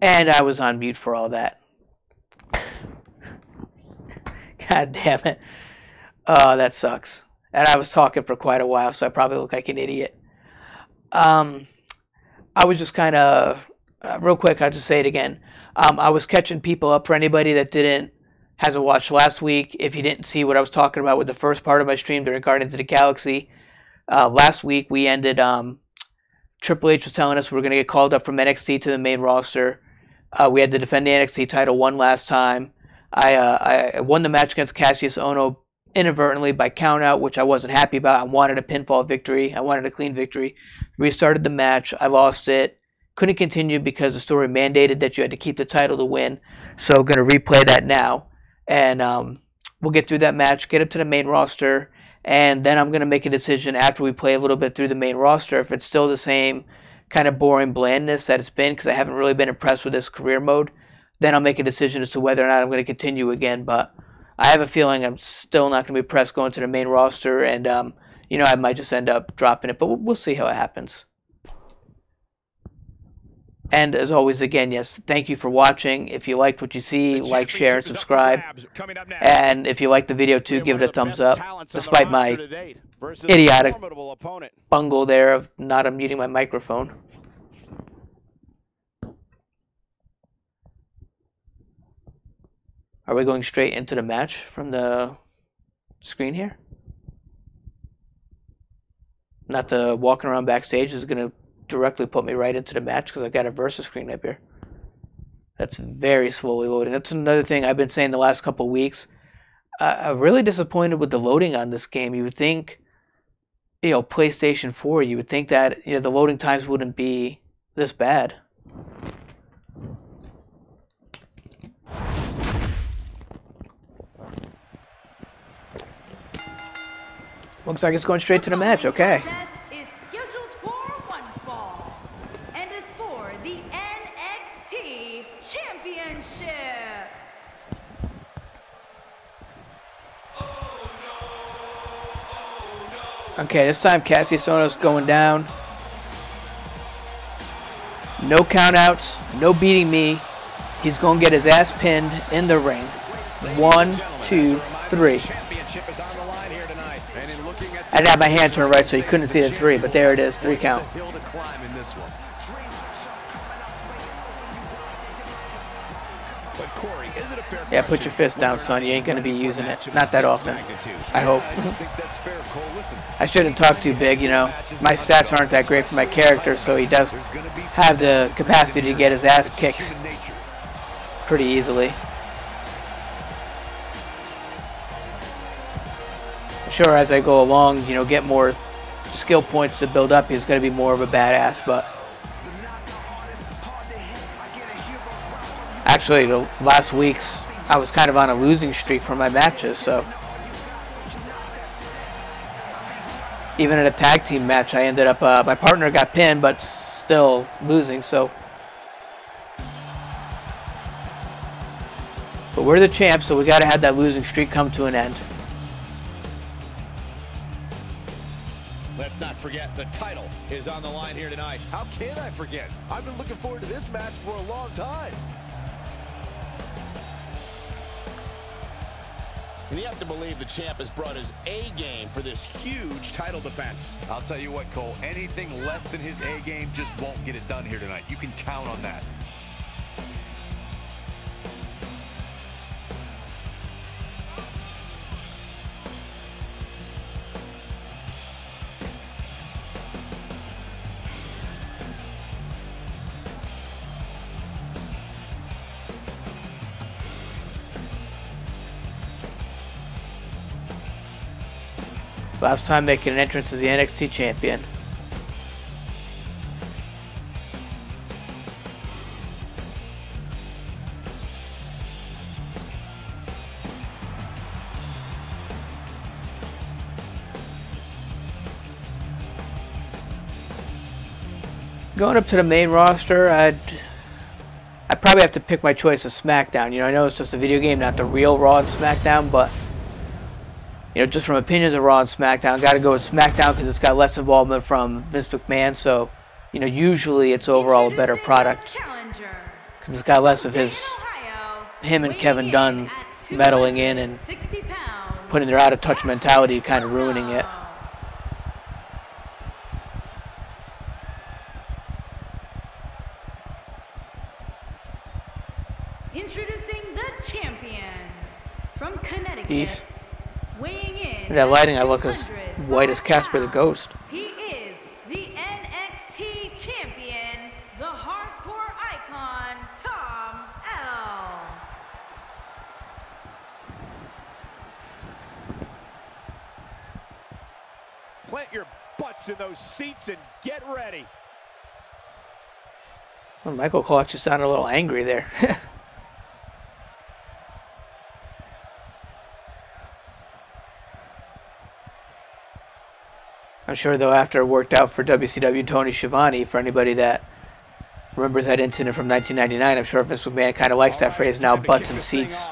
And I was on mute for all that. God damn it. Oh, that sucks. And I was talking for quite a while, so I probably look like an idiot. I was just kind of, real quick, I'll just say it again. I was catching people up for anybody that hasn't watched last week. If you didn't see what I was talking about with the first part of my stream during Guardians of the Galaxy, last week we ended, Triple H was telling us we were going to get called up from NXT to the main roster. We had to defend the NXT title one last time. I won the match against Cassius Ohno inadvertently by countout, which I wasn't happy about. I wanted a pinfall victory. I wanted a clean victory. Restarted the match. I lost it. Couldn't continue because the story mandated that you had to keep the title to win. So I'm going to replay that now. And we'll get through that match, get up to the main roster, and then I'm going to make a decision after we play a little bit through the main roster if it's still the same kind of boring blandness that it's been, because I haven't really been impressed with this career mode. Then I'll make a decision as to whether or not I'm going to continue again. But I have a feeling I'm still not going to be pressed going to the main roster, and I might just end up dropping it. But we'll see how it happens. And as always, again, yes, thank you for watching. If you liked what you see, like, share, and subscribe. And if you liked the video too, give it a thumbs up. Despite my idiotic bungle there of not unmuting my microphone. Are we going straight into the match from the screen here? Not the walking around backstage is going to directly put me right into the match because I've got a versus screen up here. That's very slowly loading. That's another thing I've been saying the last couple of weeks. I'm really disappointed with the loading on this game. You would think, PlayStation 4, you would think that the loading times wouldn't be this bad. Looks like it's going straight to the match. Okay. Okay, this time Cassius Ohno's going down. No countouts, no beating me. He's going to get his ass pinned in the ring. 1, 2, 3. I didn't have my hand turned right so you couldn't see the 3, but there it is, 3 count. Yeah, put your fist down, son. You ain't going to be using it. Not that often. I hope. I shouldn't talk too big, My stats aren't that great for my character, so he does have the capacity to get his ass kicked pretty easily. Sure, as I go along, get more skill points to build up, he's going to be more of a badass, but actually, the last weeks, I was kind of on a losing streak for my matches, so even in a tag team match, I ended up, my partner got pinned, but still losing, so. But we're the champs, so we got to have that losing streak come to an end. Let's not forget the title is on the line here tonight. How can I forget? I've been looking forward to this match for a long time. And you have to believe the champ has brought his A game for this huge title defense. I'll tell you what, Cole, anything less than his A game just won't get it done here tonight. You can count on that. Last time making an entrance as the NXT champion. Going up to the main roster, I'd probably have to pick my choice of SmackDown. I know it's just a video game, not the real Raw and SmackDown, but just from opinions of Raw and SmackDown, got to go with SmackDown because it's got less involvement from Vince McMahon. So, usually it's overall a better product This got less of him and Kevin Dunn meddling in and putting their out-of-touch mentality, kind of ruining it. Introducing the champion from Connecticut, weighing in that lighting, I look as white as Casper the Ghost. He is the NXT champion, the hardcore icon, Tom L. Plant your butts in those seats and get ready. Well, Michael Cole actually sounded a little angry there. I'm sure, though, after it worked out for WCW Tony Schiavone, for anybody that remembers that incident from 1999, I'm sure Vince McMahon kind of likes that phrase now, butts in seats.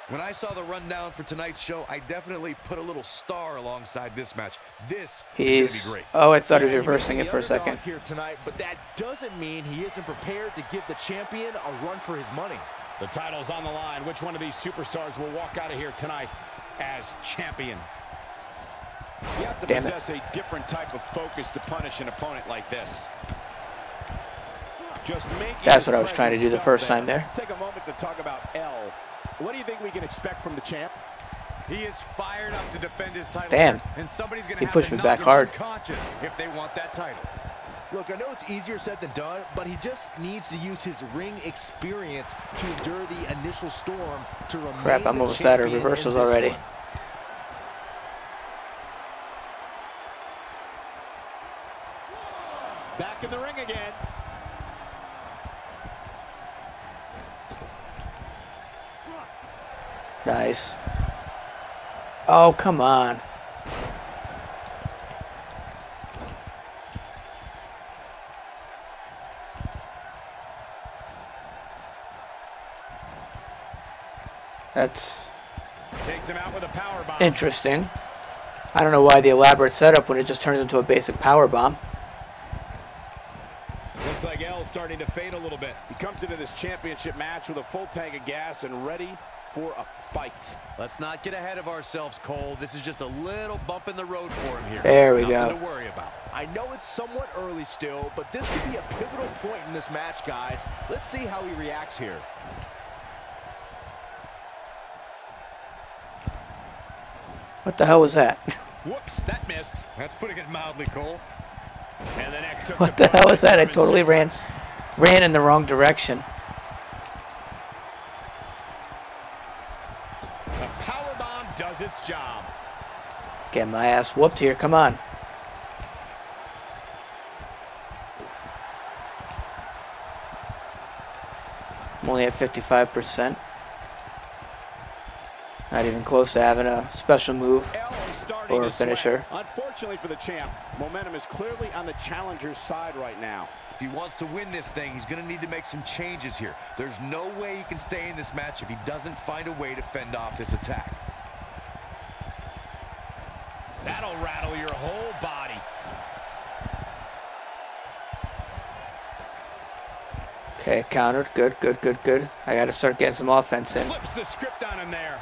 When I saw the rundown for tonight's show, I definitely put a little star alongside this match. This is going to be great. Oh, I thought he was reversing it for a second. Here tonight, but that doesn't mean he isn't prepared to give the champion a run for his money. The title's on the line. Which one of these superstars will walk out of here tonight as champion? You have to possess a different type of focus to punish an opponent like this. That's what I was trying to do the first time there. Let's take a moment to talk about L. What do you think we can expect from the champ? He is fired up to defend his title. Damn. And somebody's going to He have pushed to me knock back him hard. unconscious if they want that title. Look, I know it's easier said than done, but he just needs to use his ring experience to endure the initial storm to remain Crap, I'm almost out of reversals already. Back in the ring again. Nice. Oh, come on. That's Takes him out with a power bomb. interesting. I don't know why the elaborate setup when it just turns into a basic power bomb. Looks like L's starting to fade a little bit. He comes into this championship match with a full tank of gas and ready for a fight. Let's not get ahead of ourselves, Cole. This is just a little bump in the road for him here. There we go. Nothing to worry about. I know it's somewhat early still, but this could be a pivotal point in this match, guys. Let's see how he reacts here. What the hell was that? Whoops, that missed. That's putting it mildly, Cole. And the neck took What the hell was that? I totally ran in the wrong direction. The power bomb does its job. Getting my ass whooped here. Come on. I'm only at 55%. Not even close to having a special move or a finisher. Unfortunately for the champ, momentum is clearly on the challenger's side right now. If he wants to win this thing, he's going to need to make some changes here. There's no way he can stay in this match if he doesn't find a way to fend off this attack. That'll rattle your whole body. Okay, countered. Good, good, good, good. I got to start getting some offense in. Flips the script on him there.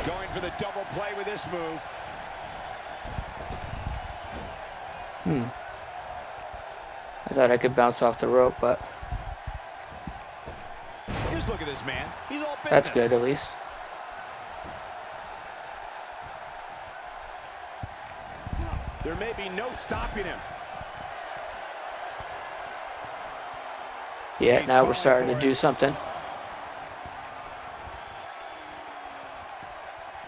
Going for the double play with this move. I thought I could bounce off the rope, but Just look at this man. He's all business. that's good at least. There may be no stopping him. Yeah, now we're starting to do something.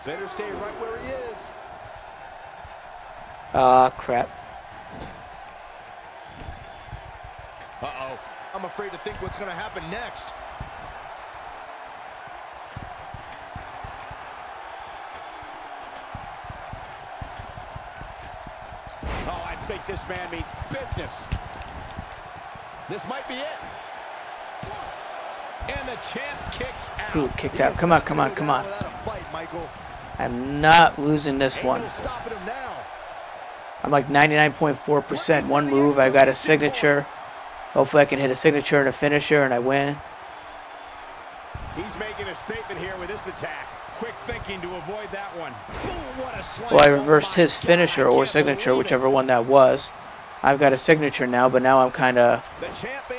Better stay right where he is. Ah, crap. Uh-oh. I'm afraid to think what's going to happen next. Oh, I think this man means business. This might be it. And the champ kicks out. Ooh, kicked out. Come on, come on, come on. Without a fight, Michael. I'm not losing this one. Ain't no stopping him now. I'm like 99.4%. One move, I got a signature. Hopefully I can hit a signature and a finisher and I win. He's making a statement here with this attack. Quick thinking to avoid that one. Boom, what a slam. Well, I reversed his finisher or signature, whichever one that was. I've got a signature now, but now I'm kind of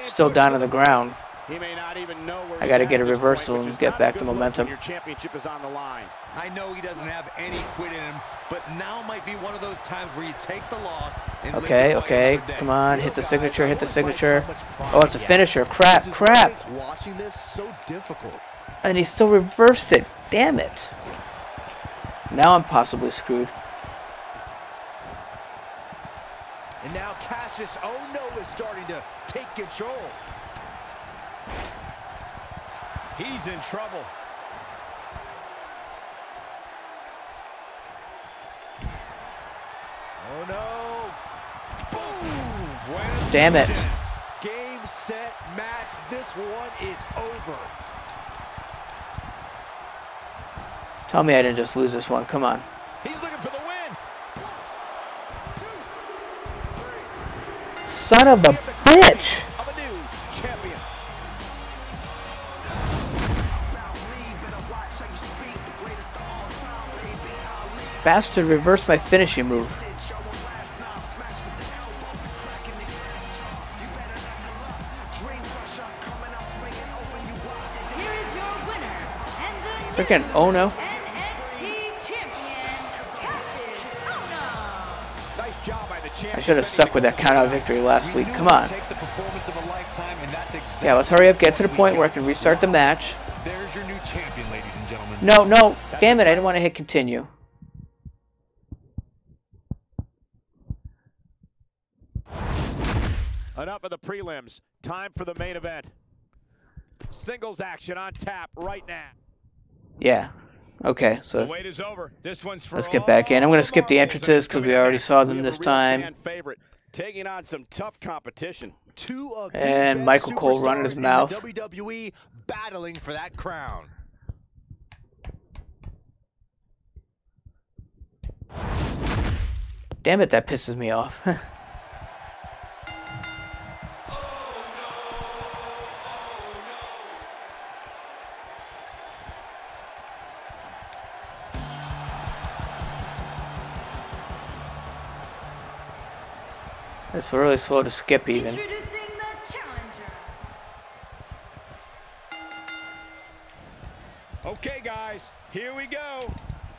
still down on the ground. He may not even know where I got to get a reversal and get back the momentum. Your championship is on the line. I know he doesn't have any quit in him, but now might be one of those times where you take the loss and Okay, okay, come on, hit the signature, hit the signature. Oh, it's a finisher. Crap, crap. Watching this so difficult. And he still reversed it. Damn it. Now I'm possibly screwed. And now Cassius, oh no, is starting to take control. He's in trouble. Oh no. Boom! Damn it. Game, set, match. This one is over. Tell me I didn't just lose this one. Come on. He's looking for the win. Son of a bitch. Of a new champion. Bastard reversed my finishing move. Here is your winner and the Freaking Ono. NXT champion, Cassius Ohno. Nice job by the champion. I should have stuck with that count-out victory last week. Come on. Take the performance of a lifetime, and that's exactly Yeah, let's hurry up, get to the point where I can restart the match. There's your new champion, ladies and gentlemen. No, no. Damn it, I didn't want to hit continue. Enough of the prelims. Time for the main event. Singles action on tap right now. Yeah. Okay, The so wait is over. This one's for let's get back in. I'm going to skip the entrances because we already saw them We have this a real time. fan favorite, taking on some tough competition. Two of the And best Michael Cole running his superstars in mouth. the WWE battling for that crown. Damn it, that pisses me off. It's really slow to skip even. Introducing the challenger. Okay, guys, here we go.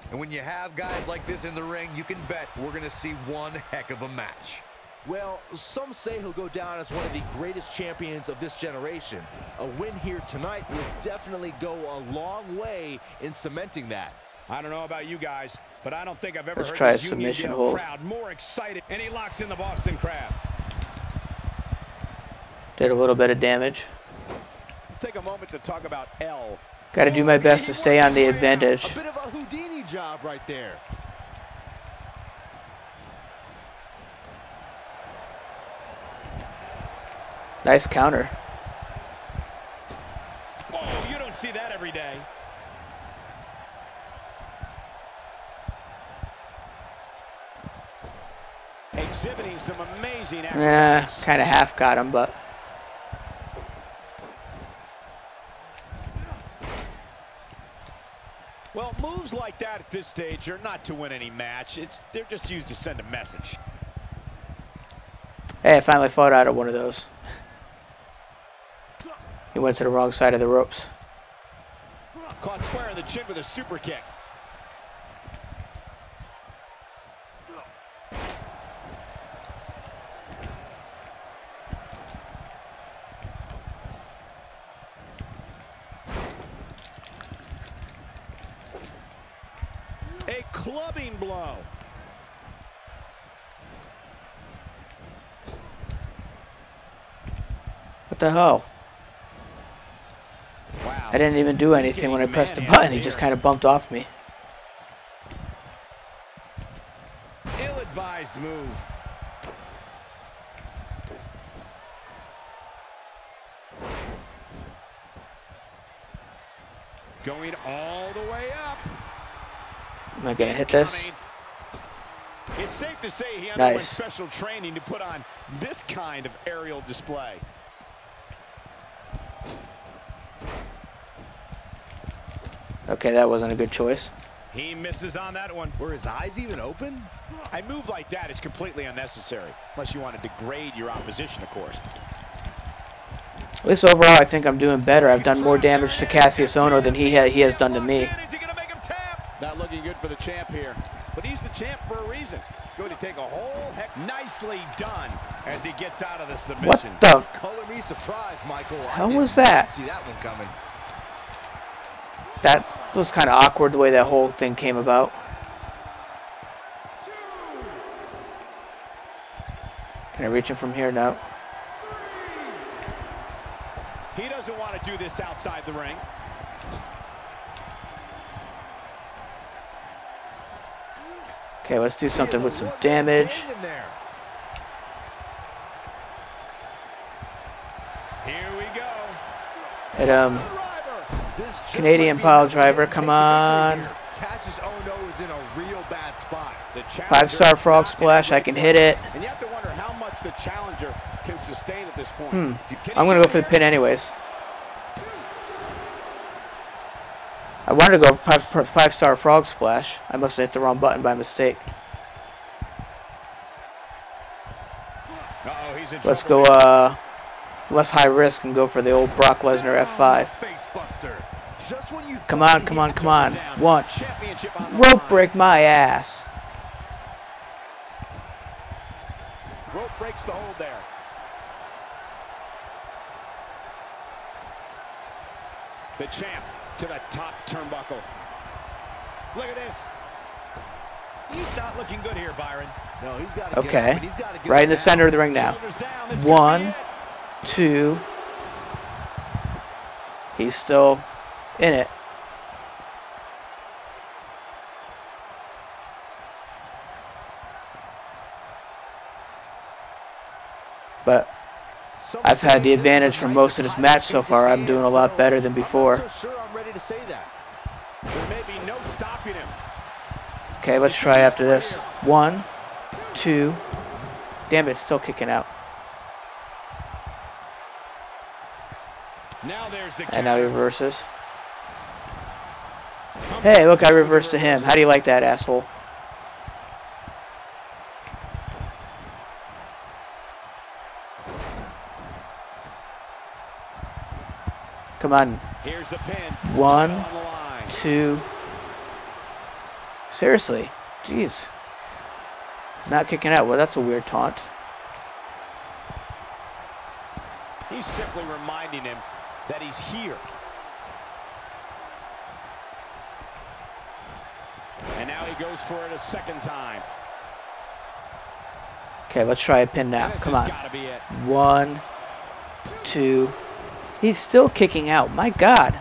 And when you have guys like this in the ring, you can bet we're going to see one heck of a match. Well, some say he'll go down as one of the greatest champions of this generation. A win here tonight will definitely go a long way in cementing that. I don't know about you guys, but I don't think I've ever Let's heard try a this Union submission Dale hold. crowd more excited. And he locks in the Boston Crab. Did a little bit of damage. Let's take a moment to talk about L. Got to do my best to stay on the advantage. A bit of a Houdini job right there. Nice counter. Whoa, you don't see that every day. Exhibiting some amazing acrobatics. Kind of half got him, but Well, moves like that at this stage are not to win any match. They're just used to send a message. hey, I finally fought out of one of those. He went to the wrong side of the ropes. Caught square in the chin with a super kick. A clubbing blow. What the hell? Wow. I didn't even do anything when I pressed the button. He just kind of bumped off me. Ill-advised move. Going all the way up. Am I gonna hit this? It's safe to say he underwent Nice. special training to put on this kind of aerial display. Okay, that wasn't a good choice. He misses on that one. Were his eyes even open? A move like that is completely unnecessary, unless you want to degrade your opposition, of course. At least overall, I think I'm doing better. I've done more damage to Cassius Ohno than he has done to me. Is he going to make him tap? Not looking good for the champ here, but he's the champ for a reason. He's going to take a whole heck. Nicely done as he gets out of the submission. What the? Color me surprised, Michael. How was that? See that one coming. That was kind of awkward the way that whole thing came about. Can I reach him from here? No. He doesn't want to do this outside the ring. Okay, let's do something with some damage. Here we go. Hit Canadian pile driver, come on. Cassius Ohno is in a real bad spot. 5-star frog splash, I can hit it. And you have to wonder how much the challenger can sustain at this point. I'm gonna go for the pin anyways. I wanted to go for 5-star frog splash. I must have hit the wrong button by mistake. Let's go less high risk and go for the old Brock Lesnar F5. Come on, come on, come on. One. Rope break my ass. Rope breaks the hold there. The champ to the top turnbuckle. Look at this. He's not looking good here, Byron. No, he's got to okay. Right in the center of the ring now. 1, 2. He's still in it. But I've had the advantage for most of this match so far. I'm doing a lot better than before. I'm not so sure I'm ready to say that. There may be no stopping him. Okay, let's try after this. 1, 2. Damn it, it's still kicking out. Now there's the and now he reverses. Hey, look, I reversed to him. How do you like that, asshole? Come on. Here's the pin. 1, 2. Seriously. Jeez. He's not kicking out. Well, that's a weird taunt. He's simply reminding him that he's here. And now he goes for it a second time. Okay, let's try a pin now. Come on. 1, 2. He's still kicking out. My God.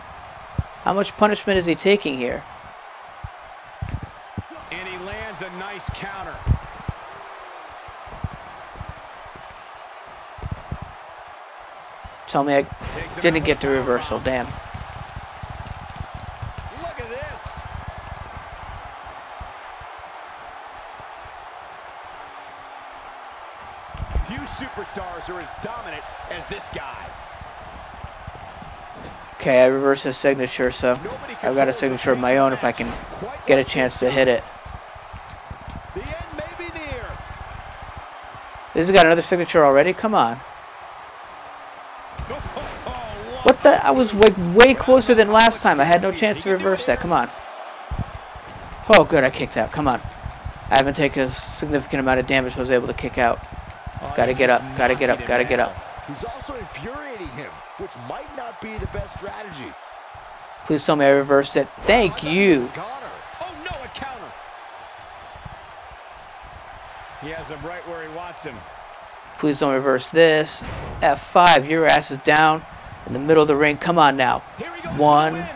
How much punishment is he taking here? And he lands a nice counter. Tell me I didn't get the reversal. Damn. Look at this. Few superstars are as dominant as this guy. Okay, I reversed his signature, so I've got a signature of my own if I can get a chance to hit it. The end may be near. This has got another signature already? Come on. What the? I was way closer than last time. I had no chance to reverse that. Come on. Oh, good. I kicked out. Come on. I haven't taken a significant amount of damage. Was able to kick out. Gotta get up. Gotta get up. Gotta get up. He's also infuriating him, which might not be the best strategy. Please tell me I reversed it. Thank you. Oh, no, a counter. He has him right where he wants him. Please don't reverse this. F5. Your ass is down in the middle of the ring. Come on now. 1,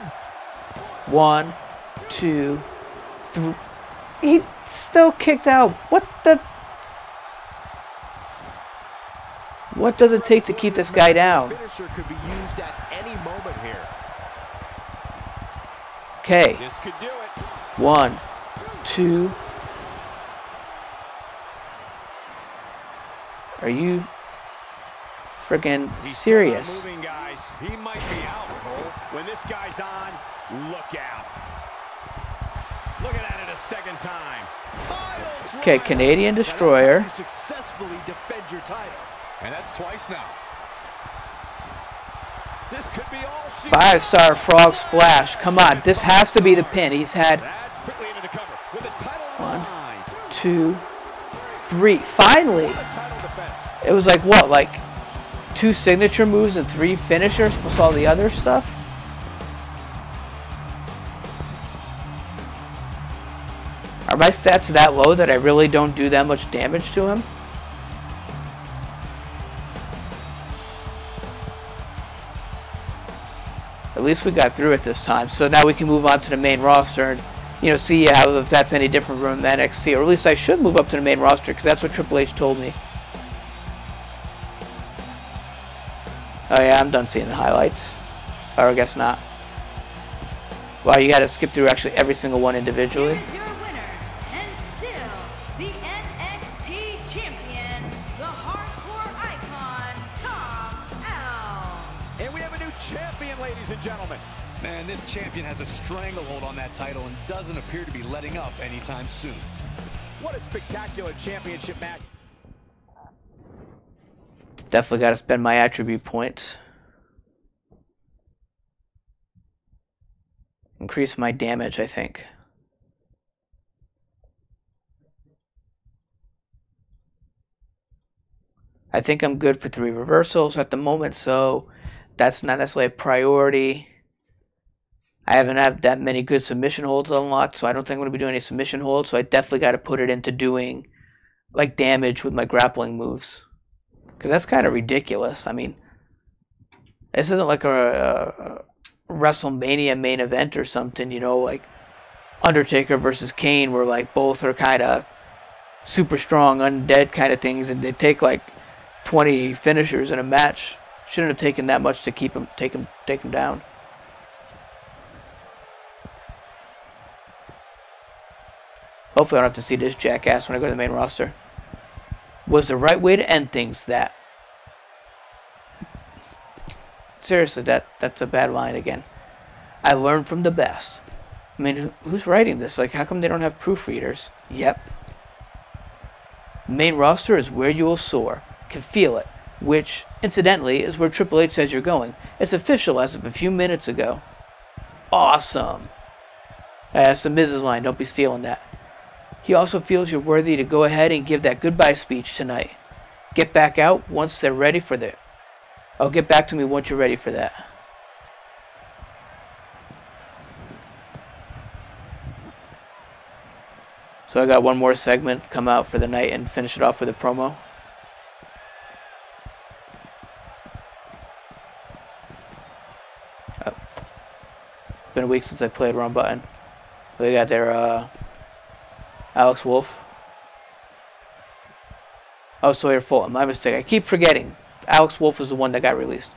2, 3. He still kicked out. What the? What does it take to keep this guy down? Finisher could be used at any moment here. Okay. This could do it. 1, 2. Are you freaking serious? Moving, guys. He might be out, Cole. When this guy's on, look out. Looking at it a second time. Okay, Canadian Destroyer. You successfully defend your title. And that's twice now. This could be all 5-star frog splash. Come on, this has to be the pin. He's had That's quickly into the cover with the title on 1, the line. 2, 3. Finally, Title defense. it was like what, like 2 signature moves and 3 finishers plus all the other stuff. Are my stats that low that I really don't do that much damage to him? At least we got through it this time. So now we can move on to the main roster and, you know, see how if that's any different from NXT. Or at least I should move up to the main roster because that's what Triple H told me. Oh yeah, I'm done seeing the highlights. Or I guess not. Wow, you gotta skip through actually every single one individually. Here's your winner, and still the NXT champion, the hardcore icon, Tom L. And we have a new champion, ladies and gentlemen. Man, this champion has a stranglehold on that title and doesn't appear to be letting up anytime soon. What a spectacular championship match. Definitely gotta spend my attribute points. Increase my damage, I think. I think I'm good for 3 reversals at the moment, so that's not necessarily a priority. I haven't had that many good submission holds unlocked, so I don't think I'm going to be doing any submission holds, so I definitely got to put it into doing like damage with my grappling moves. Because that's kind of ridiculous. I mean, this isn't like a WrestleMania main event or something, you know, like Undertaker versus Kane, where like both are kind of super strong, undead kind of things, and they take like 20 finishers in a match. Shouldn't have taken that much to take him down. Hopefully I don't have to see this jackass when I go to the main roster. Was the right way to end things that? Seriously, that's a bad line again. I learned from the best. I mean, who's writing this? Like, how come they don't have proofreaders? Yep. Main roster is where you will soar. Can feel it. Which, incidentally, is where Triple H says you're going. It's official as of a few minutes ago. Awesome. That's the Miz's line. Don't be stealing that. He also feels you're worthy to go ahead and give that goodbye speech tonight. Get back out once they're ready for that. Oh, get back to me once you're ready for that. So I got one more segment come out for the night and finish it off with a promo. Oh. Been a week since I played Wrong Button. They got their Alex Wolf. Oh, Sawyer Fulton. My mistake. I keep forgetting. Alex Wolf was the one that got released.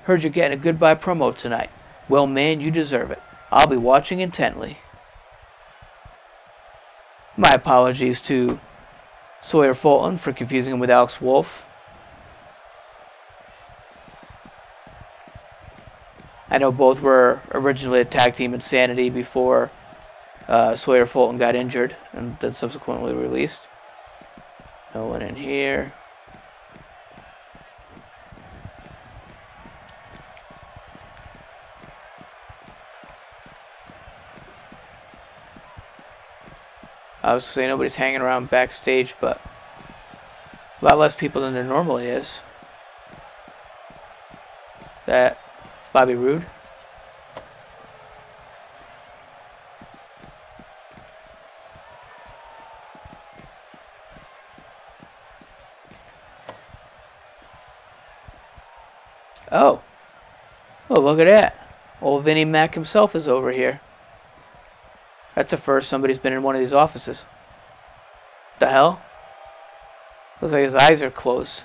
Heard you're getting a goodbye promo tonight. Well, man, you deserve it. I'll be watching intently. My apologies to Sawyer Fulton for confusing him with Alex Wolf. I know both were originally a tag team Insanity before Sawyer Fulton got injured and then subsequently released. No one in here. I was saying nobody's hanging around backstage, but a lot less people than there normally is. That Bobby Roode. Oh. Oh, look at that. Old Vinnie Mac himself is over here. That's the first somebody's been in one of these offices. The hell? Looks like his eyes are closed.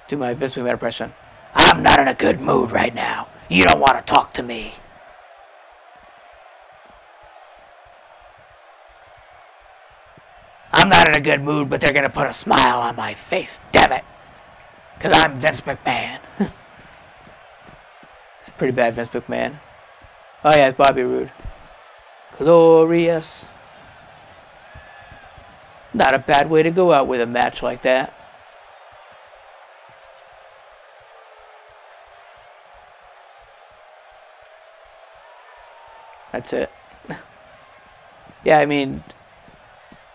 Do my Vince McMahon impression. I'm not in a good mood right now. You don't want to talk to me. I'm not in a good mood, but they're going to put a smile on my face. Damn it. Because I'm Vince McMahon. It's pretty bad, Vince McMahon. Oh, yeah, it's Bobby Roode. Glorious. Not a bad way to go out with a match like that. That's it. Yeah, I mean,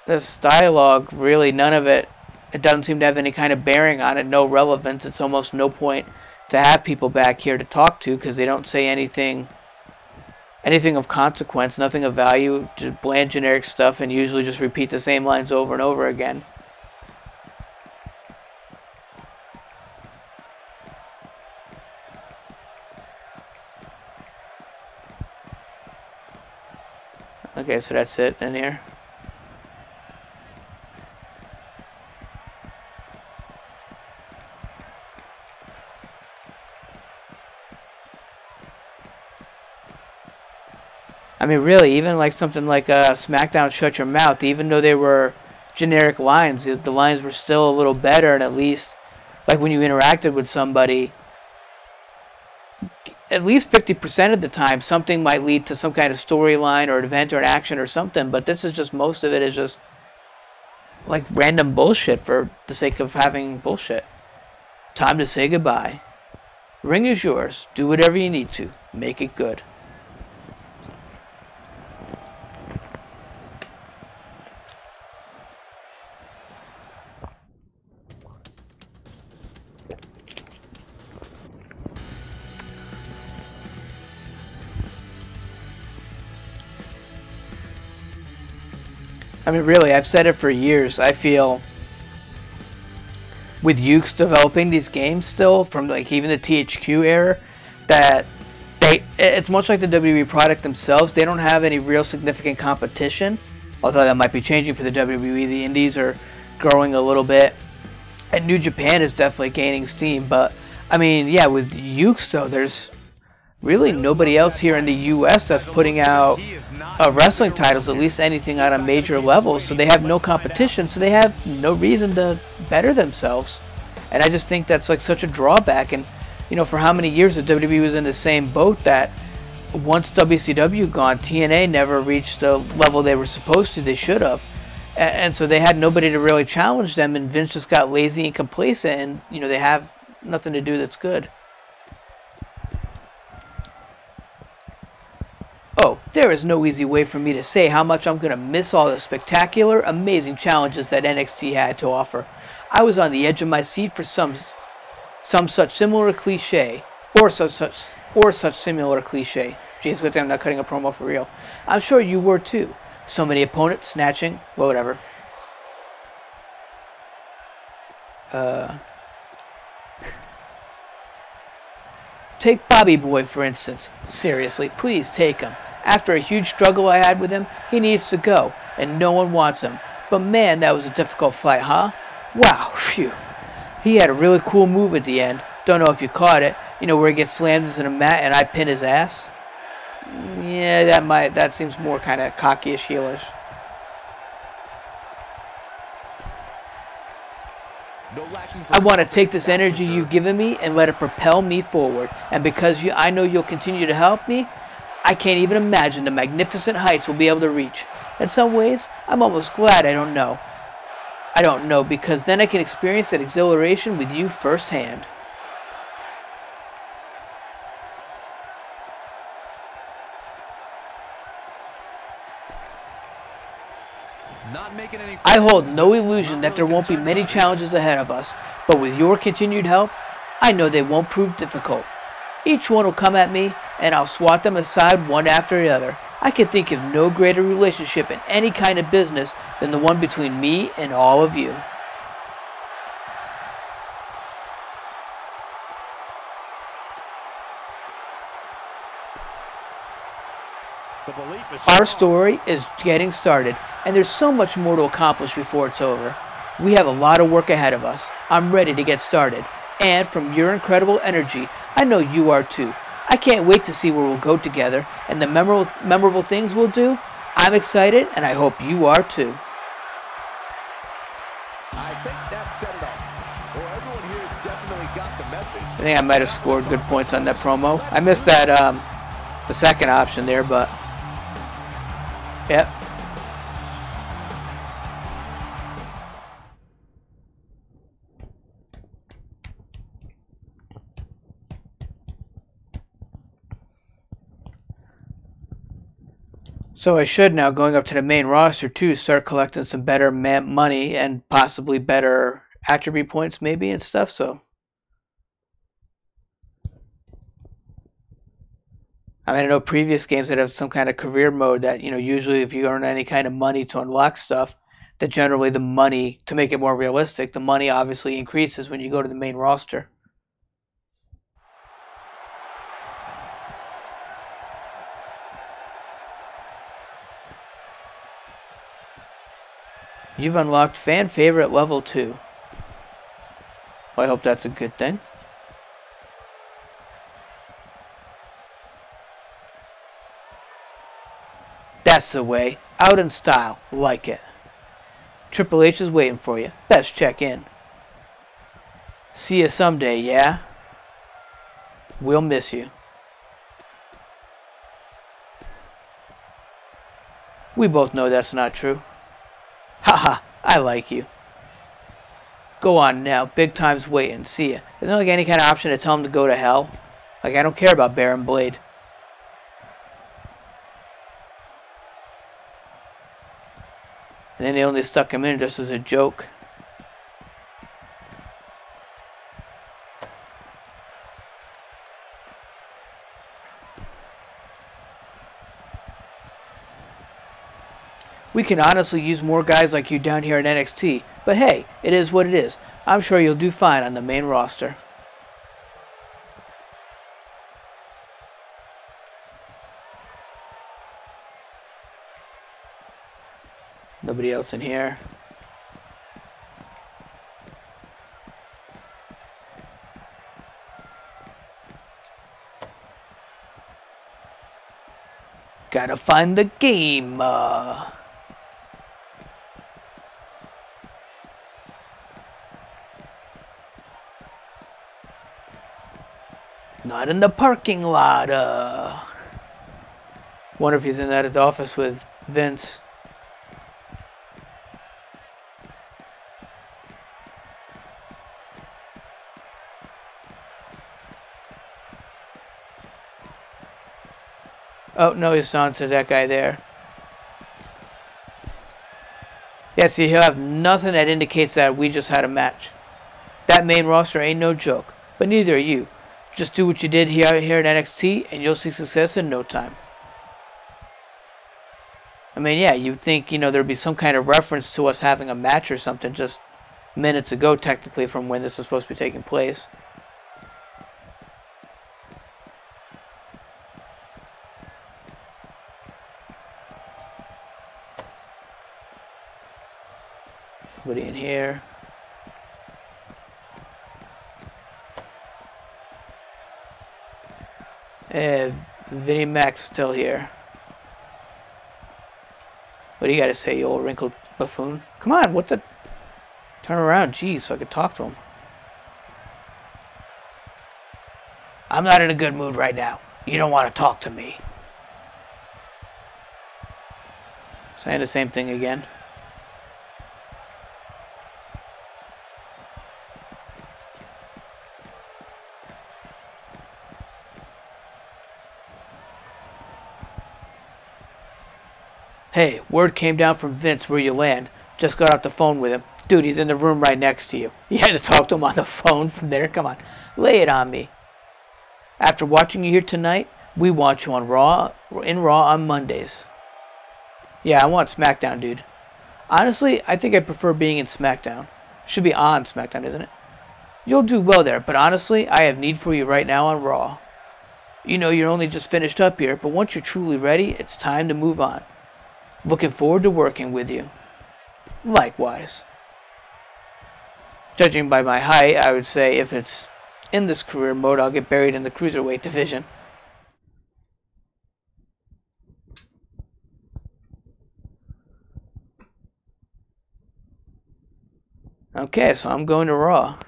this dialogue, really, none of it, it doesn't seem to have any kind of bearing on it, no relevance. It's almost no point to have people back here to talk to because they don't say anything of consequence, nothing of value, just bland generic stuff, and usually just repeat the same lines over and over again. Okay, so that's it in here. I mean, really, even like something like SmackDown Shut Your Mouth, even though they were generic lines, the lines were still a little better, and at least, like when you interacted with somebody, at least 50% of the time, something might lead to some kind of storyline or event or an action or something, but this is just, most of it is just like random bullshit for the sake of having bullshit. Time to say goodbye. Ring is yours. Do whatever you need to. Make it good. I mean, really, I've said it for years. I feel with Ukes developing these games still, from like even the THQ era, that it's much like the WWE product themselves. They don't have any real significant competition, although that might be changing for the WWE. The indies are growing a little bit, and New Japan is definitely gaining steam. But I mean, yeah, with Ukes though, there's really nobody else here in the US that's putting out wrestling titles, at least anything on a major level, so they have no competition, so they have no reason to better themselves. And I just think that's like such a drawback. And you know, for how many years the WWE was in the same boat, that once WCW gone, TNA never reached the level they were supposed to, they should have. And so they had nobody to really challenge them, and Vince just got lazy and complacent, and you know, they have nothing to do that's good. Oh, there is no easy way for me to say how much I'm going to miss all the spectacular, amazing challenges that NXT had to offer. I was on the edge of my seat for some such similar cliche, or such similar cliche. Jeez, good thing I'm not cutting a promo for real. I'm sure you were too. So many opponents snatching, well, whatever. Take Bobby Boy, for instance. Seriously, please take him. After a huge struggle I had with him, he needs to go, and no one wants him. But man, that was a difficult fight, huh? Wow, phew. He had a really cool move at the end. Don't know if you caught it. You know, where he gets slammed into the mat and I pin his ass? Yeah, that seems more kind of cocky-ish, heelish. I want to take this energy you've given me and let it propel me forward. And because I know you'll continue to help me, I can't even imagine the magnificent heights we'll be able to reach. In some ways, I'm almost glad I don't know. I don't know, because then I can experience that exhilaration with you firsthand. I hold no illusion that there won't be many challenges ahead of us, but with your continued help, I know they won't prove difficult. Each one will come at me, and I'll swat them aside one after the other. I can think of no greater relationship in any kind of business than the one between me and all of you. Our story is getting started, and there's so much more to accomplish before it's over. We have a lot of work ahead of us. I'm ready to get started, and from your incredible energy, I know you are too. I can't wait to see where we'll go together and the memorable things we'll do. I'm excited, and I hope you are too. think that set it up. Well, everyone here definitely got the message. I think I might have scored good points on that promo. I missed that the second option there, but yep. So I should now, going up to the main roster too, start collecting some better money and possibly better attribute points maybe and stuff. So I mean, I know previous games that have some kind of career mode that, you know, usually if you earn any kind of money to unlock stuff, that generally the money, to make it more realistic, the money obviously increases when you go to the main roster. You've unlocked fan favorite level 2. Well, I hope that's a good thing. That's the way. Out in style. Like it. Triple H is waiting for you. Best check in. See you someday, yeah? We'll miss you. We both know that's not true. Haha, I like you. Go on now. Big time's waiting. See ya. There's not like any kind of option to tell him to go to hell. Like, I don't care about Baron Blade. And then they only stuck him in just as a joke. We can honestly use more guys like you down here in NXT, but hey, it is what it is. I'm sure you'll do fine on the main roster. Nobody else in here. Gotta find the game. Not in the parking lot. Wonder if he's in that office with Vince. Oh, no, he's on to that guy there. Yeah, see, he'll have nothing that indicates that we just had a match. That main roster ain't no joke, but neither are you. Just do what you did here in NXT, and you'll see success in no time. I mean, yeah, you'd think, you know, there'd be some kind of reference to us having a match or something just minutes ago, technically, from when this is supposed to be taking place. Nobody in here. Vinnie Mac's still here. What do you got to say, you old wrinkled buffoon? Come on, what the... Turn around, geez, so I could talk to him. I'm not in a good mood right now. You don't want to talk to me. Saying the same thing again. Hey, word came down from Vince where you land. Just got off the phone with him. Dude, he's in the room right next to you. You had to talk to him on the phone from there? Come on. Lay it on me. After watching you here tonight, we want you on Raw on Mondays. Yeah, I want SmackDown, dude. Honestly, I think I prefer being in SmackDown. Should be on SmackDown, isn't it? You'll do well there, but honestly, I have need for you right now on Raw. You know, you're only just finished up here, but once you're truly ready, it's time to move on. Looking forward to working with you. Likewise. Judging by my height, I would say if it's in this career mode, I'll get buried in the Cruiserweight division. Okay, so I'm going to Raw.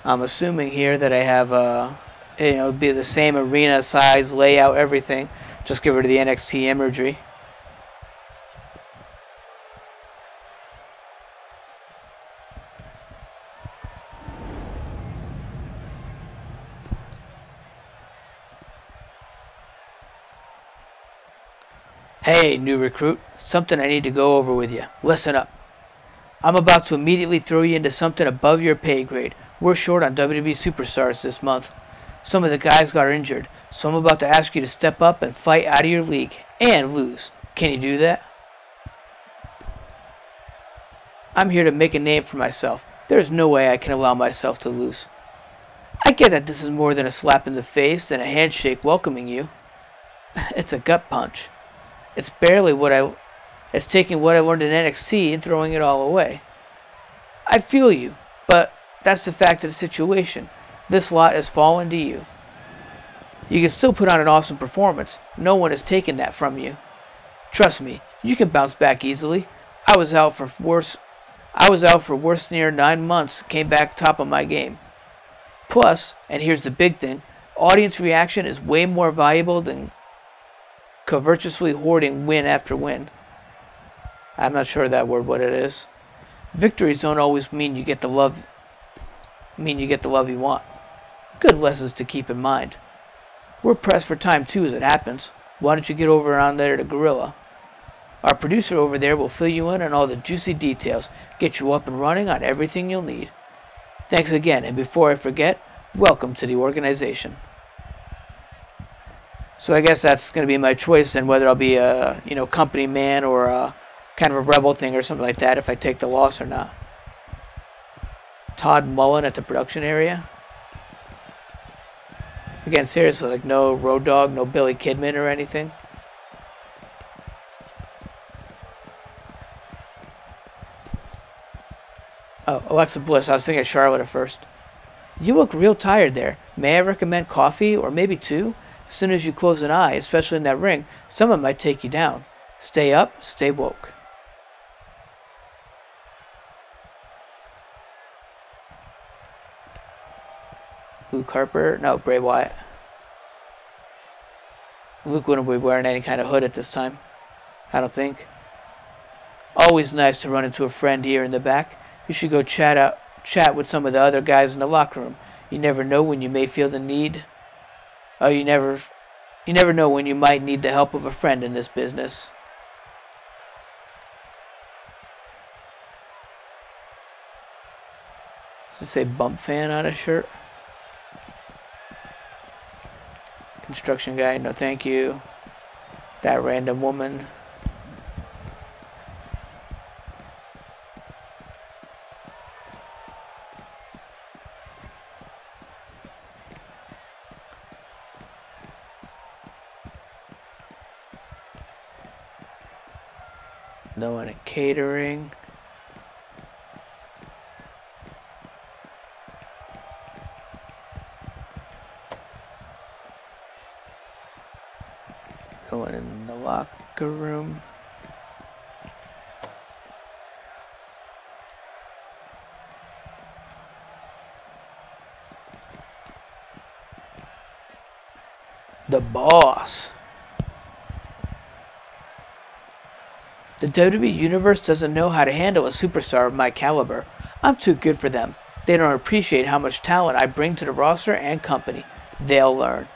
I'm assuming here that I have it'll be the same arena size, layout, everything. Just get rid of the NXT imagery. Hey, new recruit, something I need to go over with you. Listen up. I'm about to immediately throw you into something above your pay grade. We're short on WWE superstars this month. Some of the guys got injured, so I'm about to ask you to step up and fight out of your league, and lose. Can you do that? I'm here to make a name for myself. There's no way I can allow myself to lose. I get that this is more than a slap in the face than a handshake welcoming you. It's a gut punch. It's taking what I learned in NXT and throwing it all away. I feel you, but that's the fact of the situation. This lot has fallen to you. You can still put on an awesome performance. No one has taken that from you. Trust me, you can bounce back easily. I was out for worse near 9 months, came back top of my game. Plus, and here's the big thing, audience reaction is way more valuable than covetously hoarding win after win. I'm not sure that word what it is. Victories don't always mean you get the love you want. Good lessons to keep in mind. We're pressed for time too as it happens. Why don't you get over on there to Gorilla? Our producer over there will fill you in on all the juicy details, get you up and running on everything you'll need. Thanks again, and before I forget, welcome to the organization. So I guess that's going to be my choice, and whether I'll be a company man or a kind of a rebel thing or something like that if I take the loss or not. Todd Mullen at the production area. Again, seriously, like no Road Dogg, no Billy Kidman or anything. Oh, Alexa Bliss. I was thinking Charlotte at first. You look real tired there. May I recommend coffee or maybe 2? As soon as you close an eye, especially in that ring, someone might take you down. Stay up, stay woke. Luke Harper? No, Bray Wyatt. Luke wouldn't be wearing any kind of hood at this time. I don't think. Always nice to run into a friend here in the back. You should go chat with some of the other guys in the locker room. You never know when you may feel the need. Oh, you never know when you might need the help of a friend in this business. Does it say bump fan on his shirt? Construction guy, no thank you. That random woman. No one in catering. Going in the locker room. The boss. The WWE Universe doesn't know how to handle a superstar of my caliber. I'm too good for them. They don't appreciate how much talent I bring to the roster and company. They'll learn.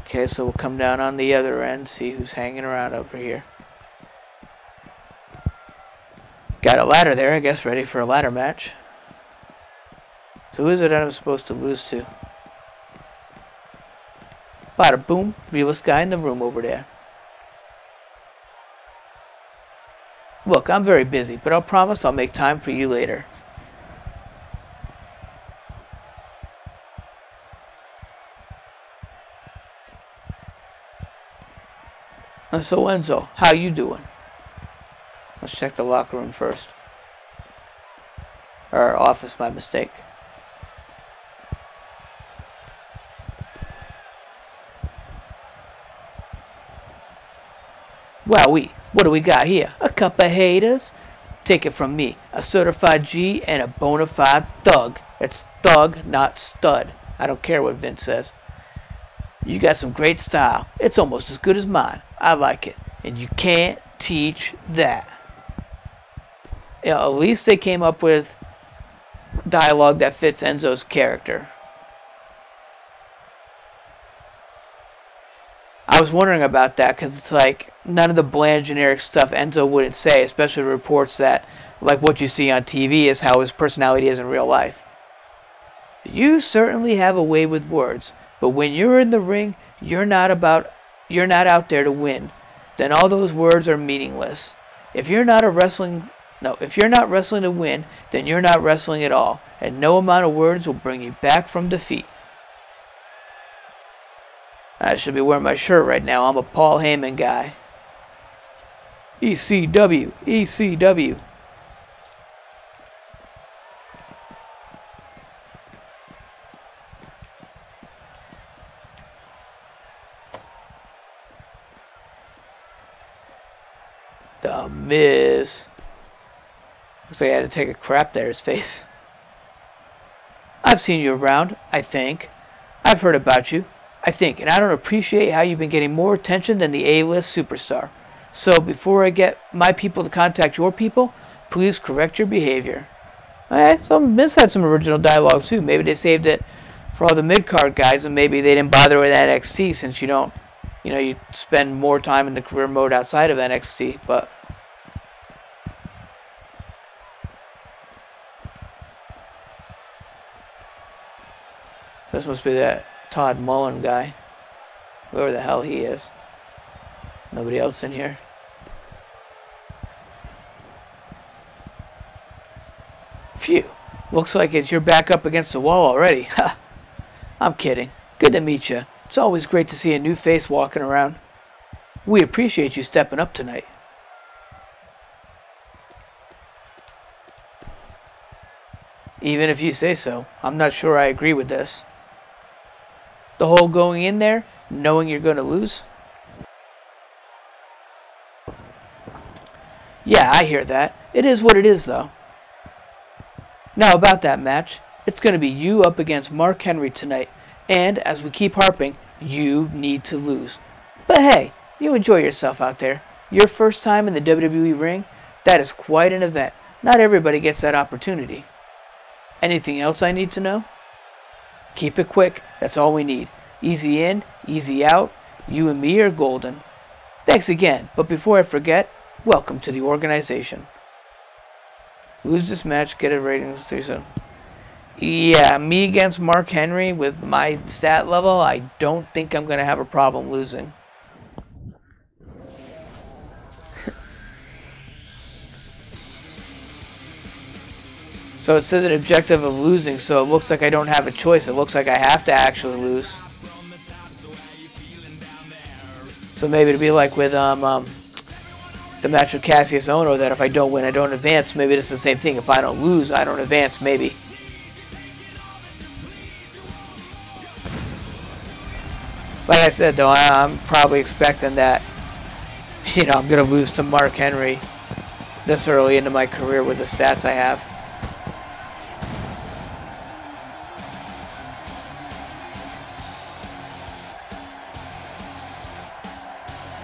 Okay, so we'll come down on the other end, see who's hanging around over here. Got a ladder there, I guess, ready for a ladder match. So who is it that I'm supposed to lose to? Bada boom, realest guy in the room over there. Look, I'm very busy, but I'll promise I'll make time for you later. So Enzo, how you doing? Let's check the locker room first. Or office, my mistake. Wowee, what do we got here? A cup of haters? Take it from me, a certified G and a bona fide thug. It's thug, not stud. I don't care what Vince says. You got some great style. It's almost as good as mine. I like it. And you can't teach that. You know, at least they came up with dialogue that fits Enzo's character. I was wondering about that because it's like none of the bland generic stuff Enzo wouldn't say, especially reports that like what you see on TV is how his personality is in real life. You certainly have a way with words, but when you're in the ring, you're not out there to win. Then all those words are meaningless. If you're not wrestling to win, then you're not wrestling at all, and no amount of words will bring you back from defeat. I should be wearing my shirt right now. I'm a Paul Heyman guy. ECW, ECW. The Miz. Looks like I had to take a crap there, his face. I've seen you around, I think. I've heard about you, I think, and I don't appreciate how you've been getting more attention than the A-list superstar. So before I get my people to contact your people, please correct your behavior. Alright, so Miz had some original dialogue too. Maybe they saved it for all the mid-card guys, and maybe they didn't bother with NXT since you spend more time in the career mode outside of NXT, but this must be that Todd Mullen guy. Whoever the hell he is. Nobody else in here. Phew. Looks like you're back up against the wall already. Ha! I'm kidding. Good to meet you. It's always great to see a new face walking around. We appreciate you stepping up tonight. Even if you say so, I'm not sure I agree with this. The whole going in there, knowing you're going to lose? Yeah, I hear that. It is what it is, though. Now, about that match, it's going to be you up against Mark Henry tonight. And, as we keep harping, you need to lose. But hey, you enjoy yourself out there. Your first time in the WWE ring, that is quite an event. Not everybody gets that opportunity. Anything else I need to know? Keep it quick, that's all we need. Easy in, easy out, you and me are golden. Thanks again, but before I forget, welcome to the organization. Lose this match, get a rating of 3-7. Yeah, me against Mark Henry with my stat level, I don't think I'm going to have a problem losing. So it says an objective of losing, so it looks like I don't have a choice. It looks like I have to actually lose. So maybe it'd be like with the match with Cassius Ohno, that if I don't win, I don't advance. Maybe it's the same thing. If I don't lose, I don't advance, maybe. Like I said, though, I'm probably expecting that, I'm going to lose to Mark Henry this early into my career with the stats I have.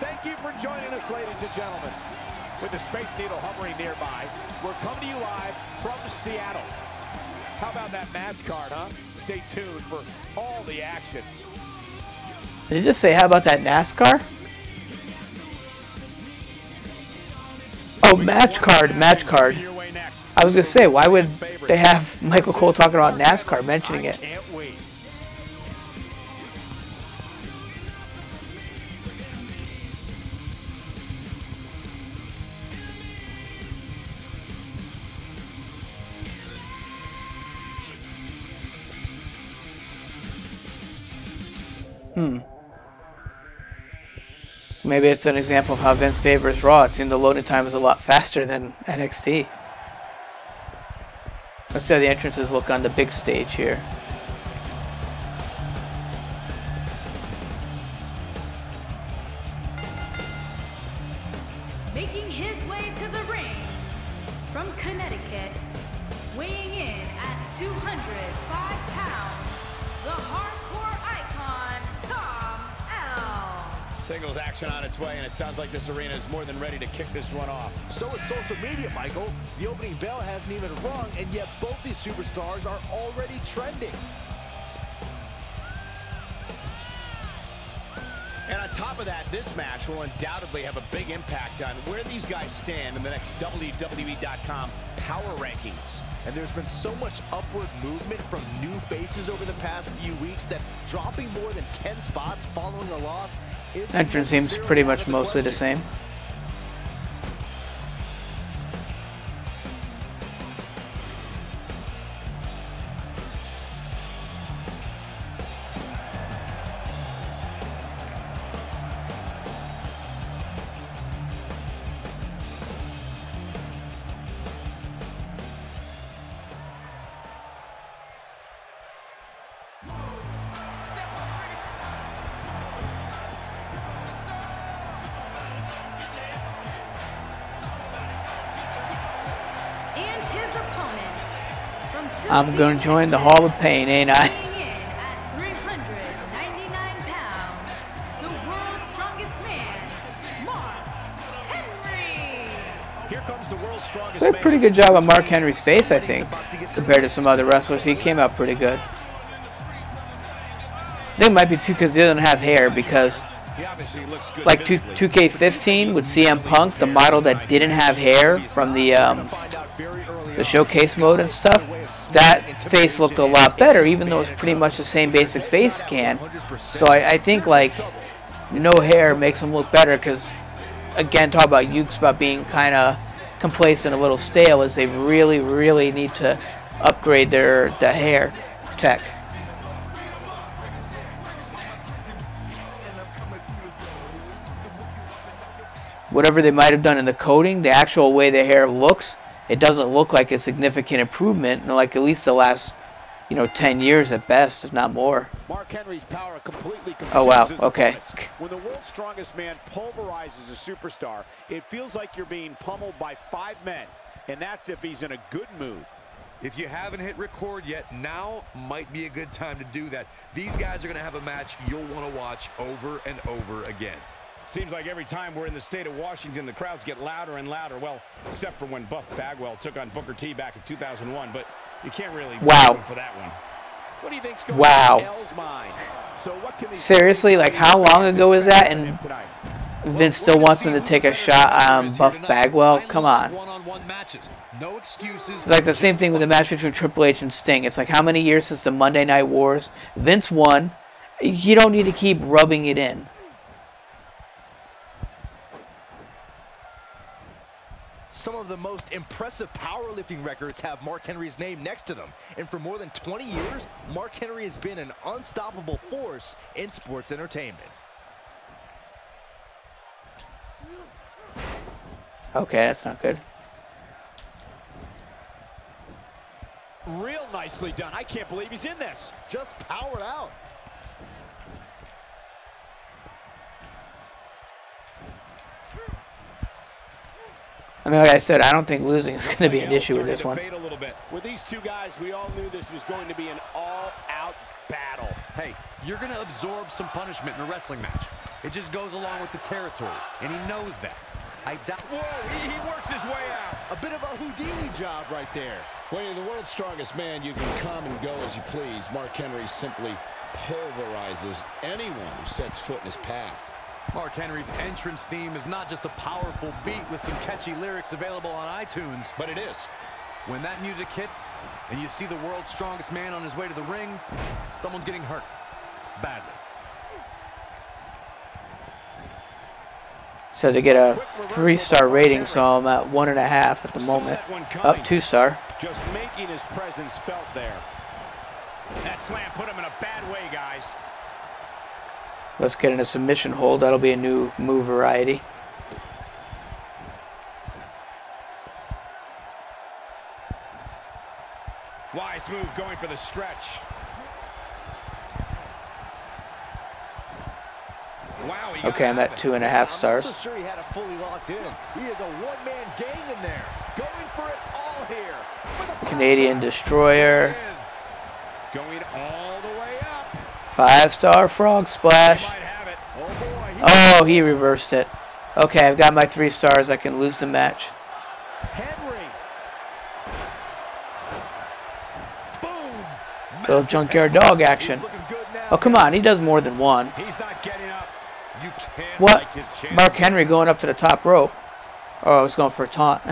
Thank you for joining us, ladies and gentlemen. With the Space Needle hovering nearby, we're coming to you live from Seattle. How about that match card, huh? Stay tuned for all the action. Did you just say, how about that NASCAR? Oh, match card. I was going to say, why would they have Michael Cole talking about NASCAR, mentioning it? Can't wait. Maybe it's an example of how Vince favors Raw. It seemed the loading time is a lot faster than NXT. Let's see how the entrances look on the big stage here. Making his way to the ring from Connecticut, weighing in at 205 pounds, the hardcore icon, Tom L. Singles action on its way, and it sounds like this arena is more than ready to kick this one off. So is social media, Michael. The opening bell hasn't even rung, and yet both these superstars are already trending. And on top of that, this match will undoubtedly have a big impact on where these guys stand in the next WWE.com power rankings. And there's been so much upward movement from new faces over the past few weeks that dropping more than 10 spots following a loss isn't Entrance seems pretty much mostly the same. And his opponent from I'm going to join the Hall of Pain, ain't I? weighing in at 399 pounds, the world's strongest man, Mark Henry. Here comes the world's strongest Did a man. pretty good job on Mark Henry's face, I think, compared to some other wrestlers. He came out pretty good. I think it might be too because he doesn't have hair, because He obviously looks good like physically. 2K18 with CM Punk, the model that didn't have hair from the showcase mode and stuff, that face looked a lot better, even though it's pretty much the same basic face scan. So I think like no hair makes him look better, because again, talk about Ukes about being kind of complacent, a little stale, is they really need to upgrade the hair tech. Whatever they might have done in the coating, the actual way the hair looks, it doesn't look like a significant improvement in like at least the last, 10 years at best, if not more. Mark Henry's power completely Oh wow, consumes his okay. opponents. When the world's strongest man pulverizes a superstar, it feels like you're being pummeled by 5 men, and that's if he's in a good mood. If you haven't hit record yet, now might be a good time to do that. These guys are going to have a match you'll want to watch over and over again. Seems like every time we're in the state of Washington, the crowds get louder and louder. Well, except for when Buff Bagwell took on Booker T back in 2001, but you can't really blame him for that one. What do you think's going on in L's mind? So what can Seriously, like how long ago is that? And Vince still wants him to take a shot on Buff Bagwell? Come on. No excuses. It's like the same thing with the match between Triple H and Sting. It's like how many years since the Monday Night Wars? Vince won. You don't need to keep rubbing it in. Some of the most impressive powerlifting records have Mark Henry's name next to them. And for more than 20 years, Mark Henry has been an unstoppable force in sports entertainment. Okay, that's not good. Real nicely done. I can't believe he's in this. Just powered out. I mean, like I said, I don't think losing is going to be an issue with this one. With these two guys, we all knew this was going to be an all-out battle. Hey, you're going to absorb some punishment in a wrestling match. It just goes along with the territory, and he knows that. Whoa, he works his way out. A bit of a Houdini job right there. When you're the world's strongest man, you can come and go as you please. Mark Henry simply pulverizes anyone who sets foot in his path. Mark Henry's entrance theme is not just a powerful beat with some catchy lyrics available on iTunes, But it is. when that music hits and you see the world's strongest man on his way to the ring, someone's getting hurt badly. So to get a 3-star rating, so I'm at 1.5 at the moment. Up 2-star. Just making his presence felt there. That slam put him in a bad way, guys. Let's get in a submission hold. That'll be a new move variety. Wise move going for the stretch. Wow, okay, I'm at 2.5 stars. I'm not so sure he had it fully locked in. He is a one-man gang in there. Going for it all here. Canadian Destroyer. Going all the way up. 5-star frog splash. Oh, he reversed it. Okay, I've got my 3 stars. I can lose the match. Henry. Boom. Little junkyard dog action. Oh, come on. He does more than one. He's not getting up. You can't What? like his chances. Mark Henry going up to the top rope. Oh, I was going for a taunt.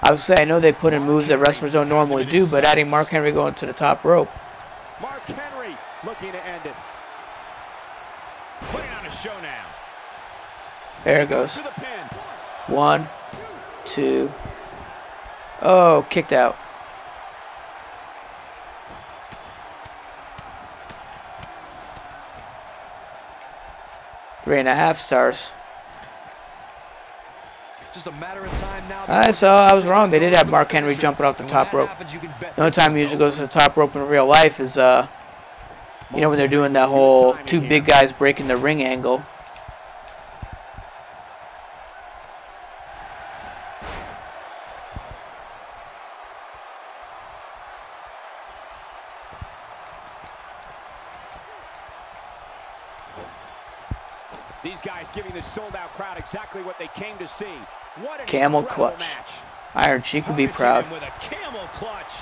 I was saying, I know they put in moves that wrestlers don't normally do, but adding Mark Henry going to the top rope. Mark Henry looking to end it. Putting on a show now. There it goes. To the pin. 1, 2. Oh, kicked out. Three and a half stars. Just a matter of time now. I was wrong. They did have Mark Henry jumping off the top rope. The only time he usually goes to the top rope in real life is, you know, when they're doing that whole 2 big guys breaking the ring angle. These guys giving this sold-out crowd exactly what they came to see. What an Camel incredible clutch. match. Iron Sheik would be Punishing proud. him with a camel clutch.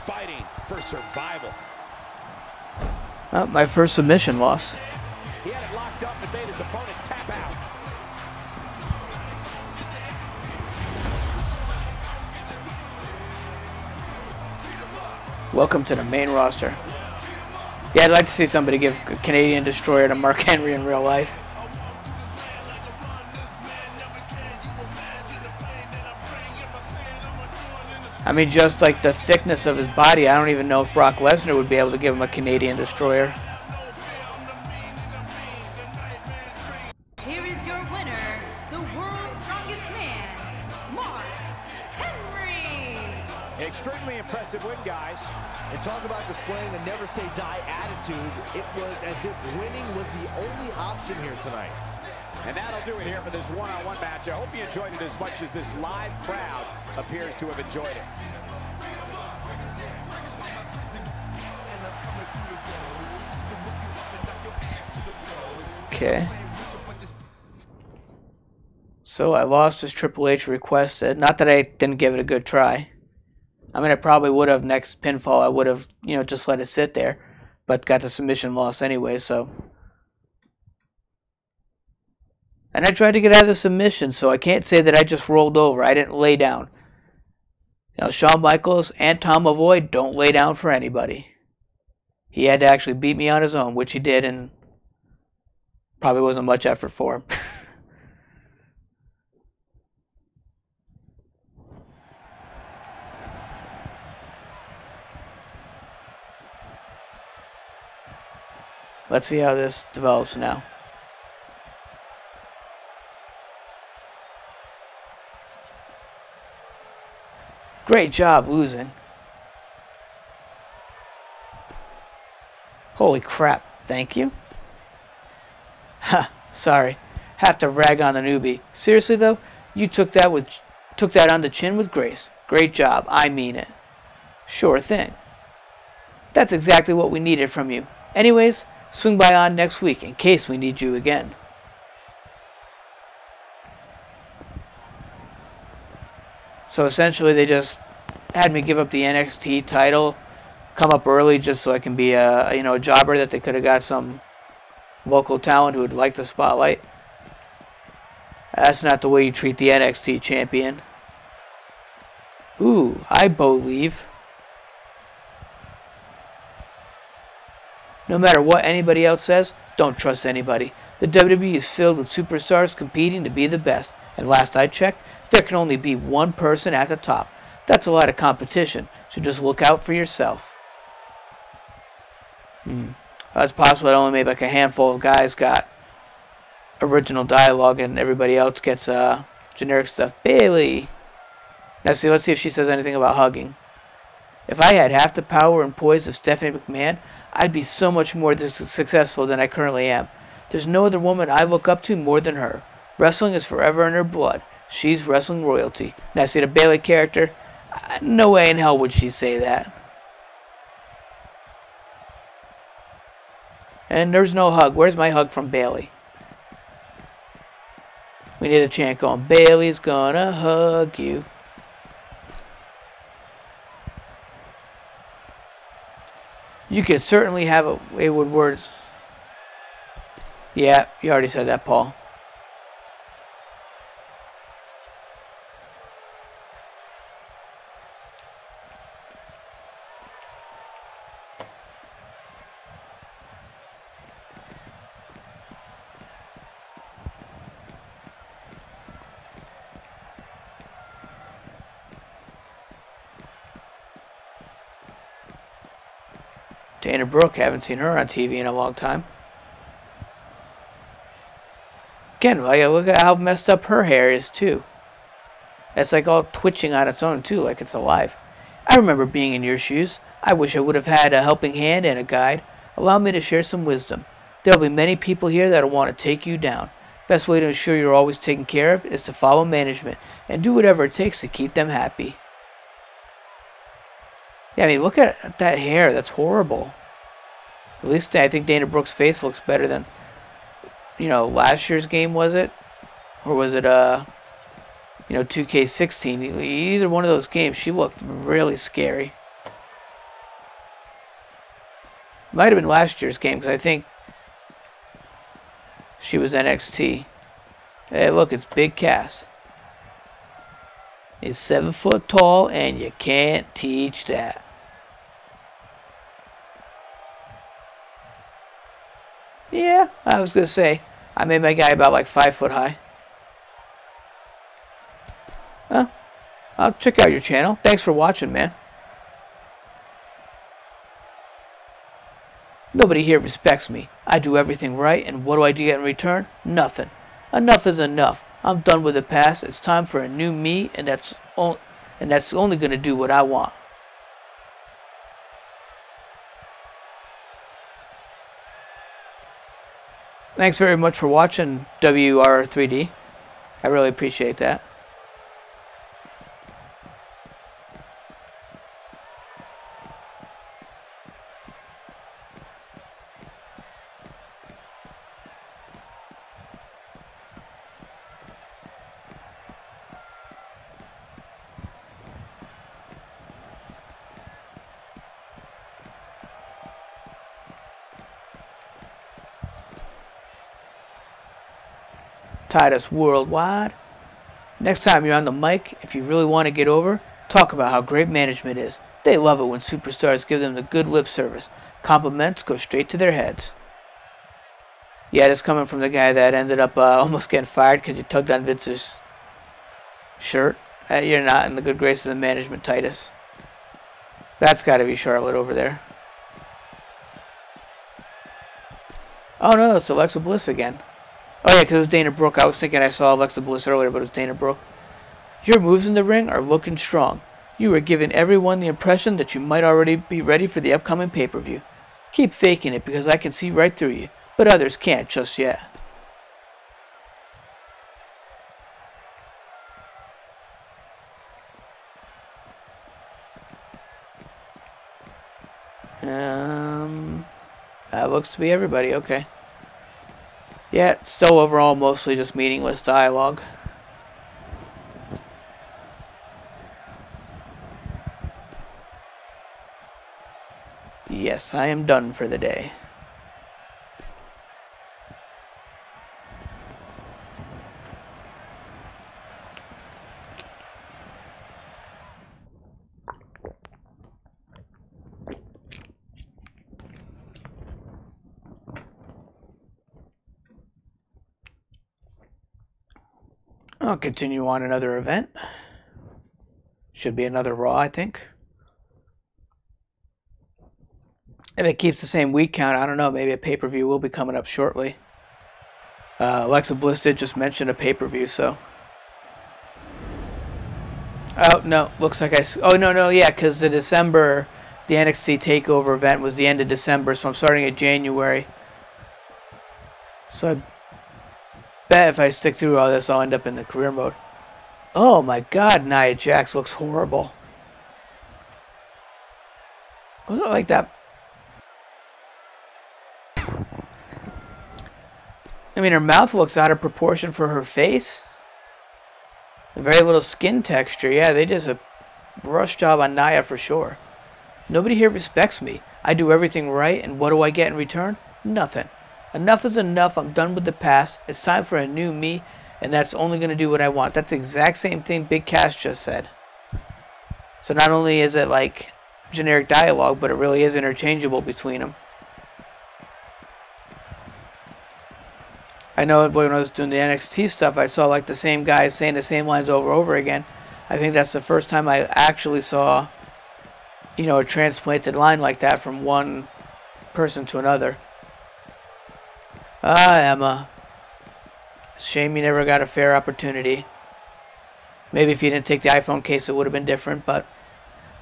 Fighting for survival. Oh, my first submission loss. He had it locked up and made his opponent tap out. Welcome to the main roster. Yeah, I'd like to see somebody give a Canadian Destroyer to Mark Henry in real life. I mean, just like the thickness of his body, I don't even know if Brock Lesnar would be able to give him a Canadian Destroyer. Here is your winner, the world's strongest man, Mark Henry. Extremely impressive win, guys. And talk about displaying a never say die attitude. It was as if winning was the only option here tonight. And that'll do it here for this one-on-one match. I hope you enjoyed it as much as this live crowd appears to have enjoyed it. Okay. So I lost as Triple H requested. Not that I didn't give it a good try. I mean, I probably would have next pinfall. I would have, you know, just let it sit there. But got the submission loss anyway, so. And I tried to get out of the submission, so I can't say that I just rolled over. I didn't lay down. You know, Shawn Michaels and Tom Avoid don't lay down for anybody. He had to actually beat me on his own, which he did, and probably wasn't much effort for him. Let's see how this develops now. Great job losing. Holy crap, thank you. Ha, sorry. Have to rag on the newbie. Seriously though, you took that on the chin with grace. Great job, I mean it. Sure thing. That's exactly what we needed from you. Anyways, swing by on next week in case we need you again. So essentially they just had me give up the NXT title, come up early just so I can be a jobber that they could have got some local talent who would like the spotlight. That's not the way you treat the NXT champion. Ooh, I believe. No matter what anybody else says, don't trust anybody. The WWE is filled with superstars competing to be the best. And last I checked, there can only be one person at the top. That's a lot of competition, so just look out for yourself. It's possible that only maybe like a handful of guys got original dialogue and everybody else gets generic stuff. Bailey. Let's see if she says anything about hugging. If I had half the power and poise of Stephanie McMahon, I'd be so much more successful than I currently am. There's no other woman I look up to more than her. Wrestling is forever in her blood. She's wrestling royalty. Now see the Bailey character? No way in hell would she say that. And there's no hug. Where's my hug from Bailey? We need a chant going. Bailey's gonna hug you. You could certainly have a wayward words. Yeah, you already said that, Paul. Dana Brooke, haven't seen her on TV in a long time. Again, look at how messed up her hair is, too. It's like all twitching on its own, too, like it's alive. I remember being in your shoes. I wish I would have had a helping hand and a guide. Allow me to share some wisdom. There will be many people here that will want to take you down. Best way to ensure you're always taken care of is to follow management and do whatever it takes to keep them happy. Yeah, I mean, look at that hair. That's horrible. At least I think Dana Brooke's face looks better than, last year's game, was it? Or was it, 2K18? Either one of those games, she looked really scary. Might have been last year's game, because I think she was NXT. Hey, look, it's Big Cass. He's 7 foot tall, and you can't teach that. Yeah, I was going to say, I made my guy about like 5 foot high. Well, I'll check out your channel. Thanks for watching, man. Nobody here respects me. I do everything right, and what do I get in return? Nothing. Enough is enough. I'm done with the past. It's time for a new me, and that's only going to do what I want. Thanks very much for watching, WR3D. I really appreciate that. Titus Worldwide. Next time you're on the mic, if you really want to get over, talk about how great management is. They love it when superstars give them the good lip service. Compliments go straight to their heads. Yeah, this coming from the guy that ended up almost getting fired because he tugged on Vince's shirt. You're not in the good graces of management, Titus. That's got to be Charlotte over there. Oh no, it's Alexa Bliss again. Oh yeah, because it was Dana Brooke. I was thinking I saw Alexa Bliss earlier, but it was Dana Brooke. Your moves in the ring are looking strong. You are giving everyone the impression that you might already be ready for the upcoming pay-per-view. Keep faking it because I can see right through you, but others can't just yet. That looks to be everybody, okay. Yeah, still overall mostly just meaningless dialogue. Yes, I am done for the day. I'll continue on another event. Should be another Raw, I think. If it keeps the same week count, I don't know. Maybe a pay-per-view will be coming up shortly. Alexa Bliss did just mention a pay-per-view, so. Oh, no. Looks like oh, no, yeah, because the NXT TakeOver event was the end of December, so I'm starting in January. So I bet if I stick through all this, I'll end up in the career mode. Oh my god, Nia Jax looks horrible. Wasn't it like that? I mean, her mouth looks out of proportion for her face. Very little skin texture. Yeah, they did a rush job on Nia for sure. Nobody here respects me. I do everything right, and what do I get in return? Nothing. Enough is enough. I'm done with the past. It's time for a new me, and that's only going to do what I want. That's the exact same thing Big Cass just said. So not only is it like generic dialogue, but it really is interchangeable between them. I know when I was doing the NXT stuff, I saw like the same guys saying the same lines over and over again. I think that's the first time I actually saw, you know, a transplanted line like that from one person to another. Ah, Emma. Shame you never got a fair opportunity. Maybe if you didn't take the iPhone case, it would have been different, but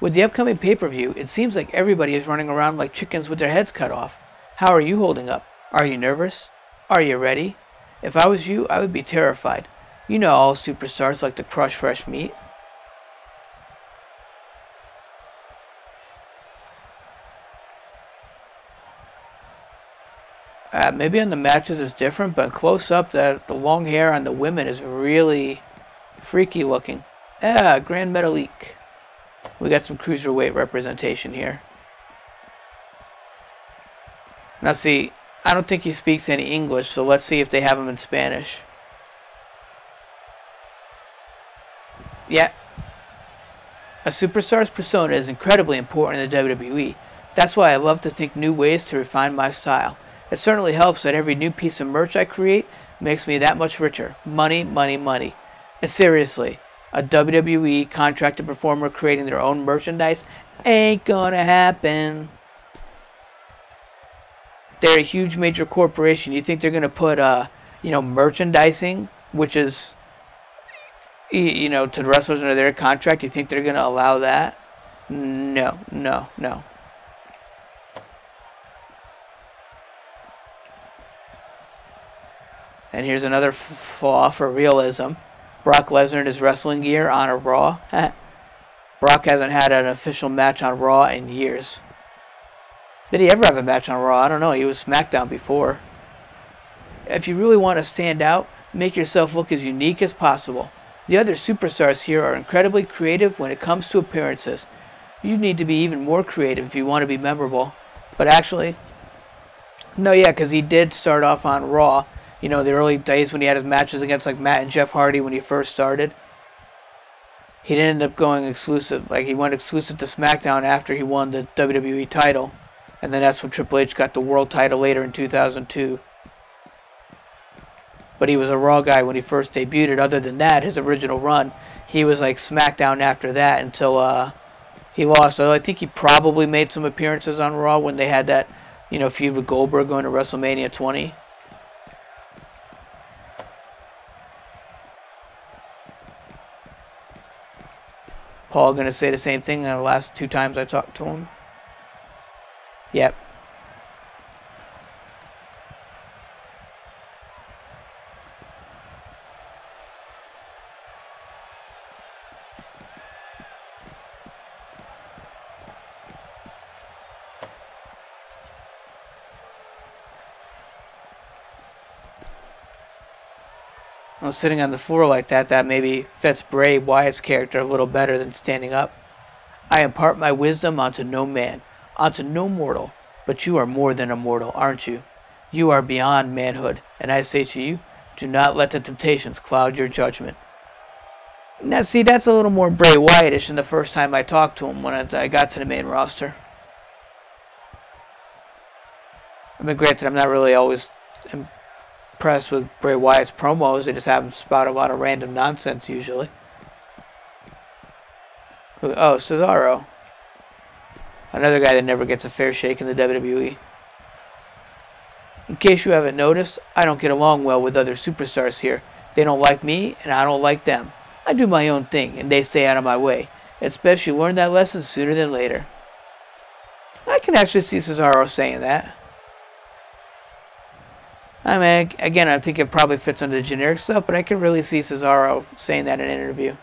with the upcoming pay-per-view, it seems like everybody is running around like chickens with their heads cut off. How are you holding up? Are you nervous? Are you ready? If I was you, I would be terrified. You know all superstars like to crush fresh meat. Maybe on the matches it's different, but close up, the long hair on the women is really freaky looking. Grand Metalik. We got some cruiserweight representation here. Now see, I don't think he speaks any English, so let's see if they have him in Spanish. Yeah. A superstar's persona is incredibly important in the WWE. That's why I love to think new ways to refine my style. It certainly helps that every new piece of merch I create makes me that much richer. Money, money, money. And seriously, a WWE contracted performer creating their own merchandise ain't gonna happen. They're a huge major corporation. You think they're gonna put you know, merchandising, which is, you know, to the wrestlers under their contract, you think they're gonna allow that? No, no, no. And here's another flaw for realism. Brock Lesnar in his wrestling gear on a Raw. Brock hasn't had an official match on Raw in years. Did he ever have a match on Raw? I don't know. He was SmackDown before. If you really want to stand out, make yourself look as unique as possible. The other superstars here are incredibly creative when it comes to appearances. You need to be even more creative if you want to be memorable. But actually, no, yeah, because he did start off on Raw. You know, the early days when he had his matches against like Matt and Jeff Hardy when he first started. He didn't end up going exclusive. Like, he went exclusive to SmackDown after he won the WWE title. And then that's when Triple H got the world title later in 2002. But he was a Raw guy when he first debuted. Other than that, his original run, he was like SmackDown after that until he lost. So I think he probably made some appearances on Raw when they had that, you know, feud with Goldberg going to WrestleMania 20. Paul going to say the same thing the last 2 times I talked to him. Yep. Well, sitting on the floor like that, that maybe fits Bray Wyatt's character a little better than standing up. I impart my wisdom onto no man, onto no mortal, but you are more than a mortal, aren't you? You are beyond manhood, and I say to you, do not let the temptations cloud your judgment. Now, see, that's a little more Bray Wyatt-ish than the first time I talked to him when I got to the main roster. I mean, granted, I'm not really always impressed with Bray Wyatt's promos. They just have him spout a lot of random nonsense, usually. Oh, Cesaro. Another guy that never gets a fair shake in the WWE. In case you haven't noticed, I don't get along well with other superstars here. They don't like me, and I don't like them. I do my own thing, and they stay out of my way. It's best you learn that lesson sooner than later. I can actually see Cesaro saying that. I mean, again, I think it probably fits under the generic stuff, but I can really see Cesaro saying that in an interview.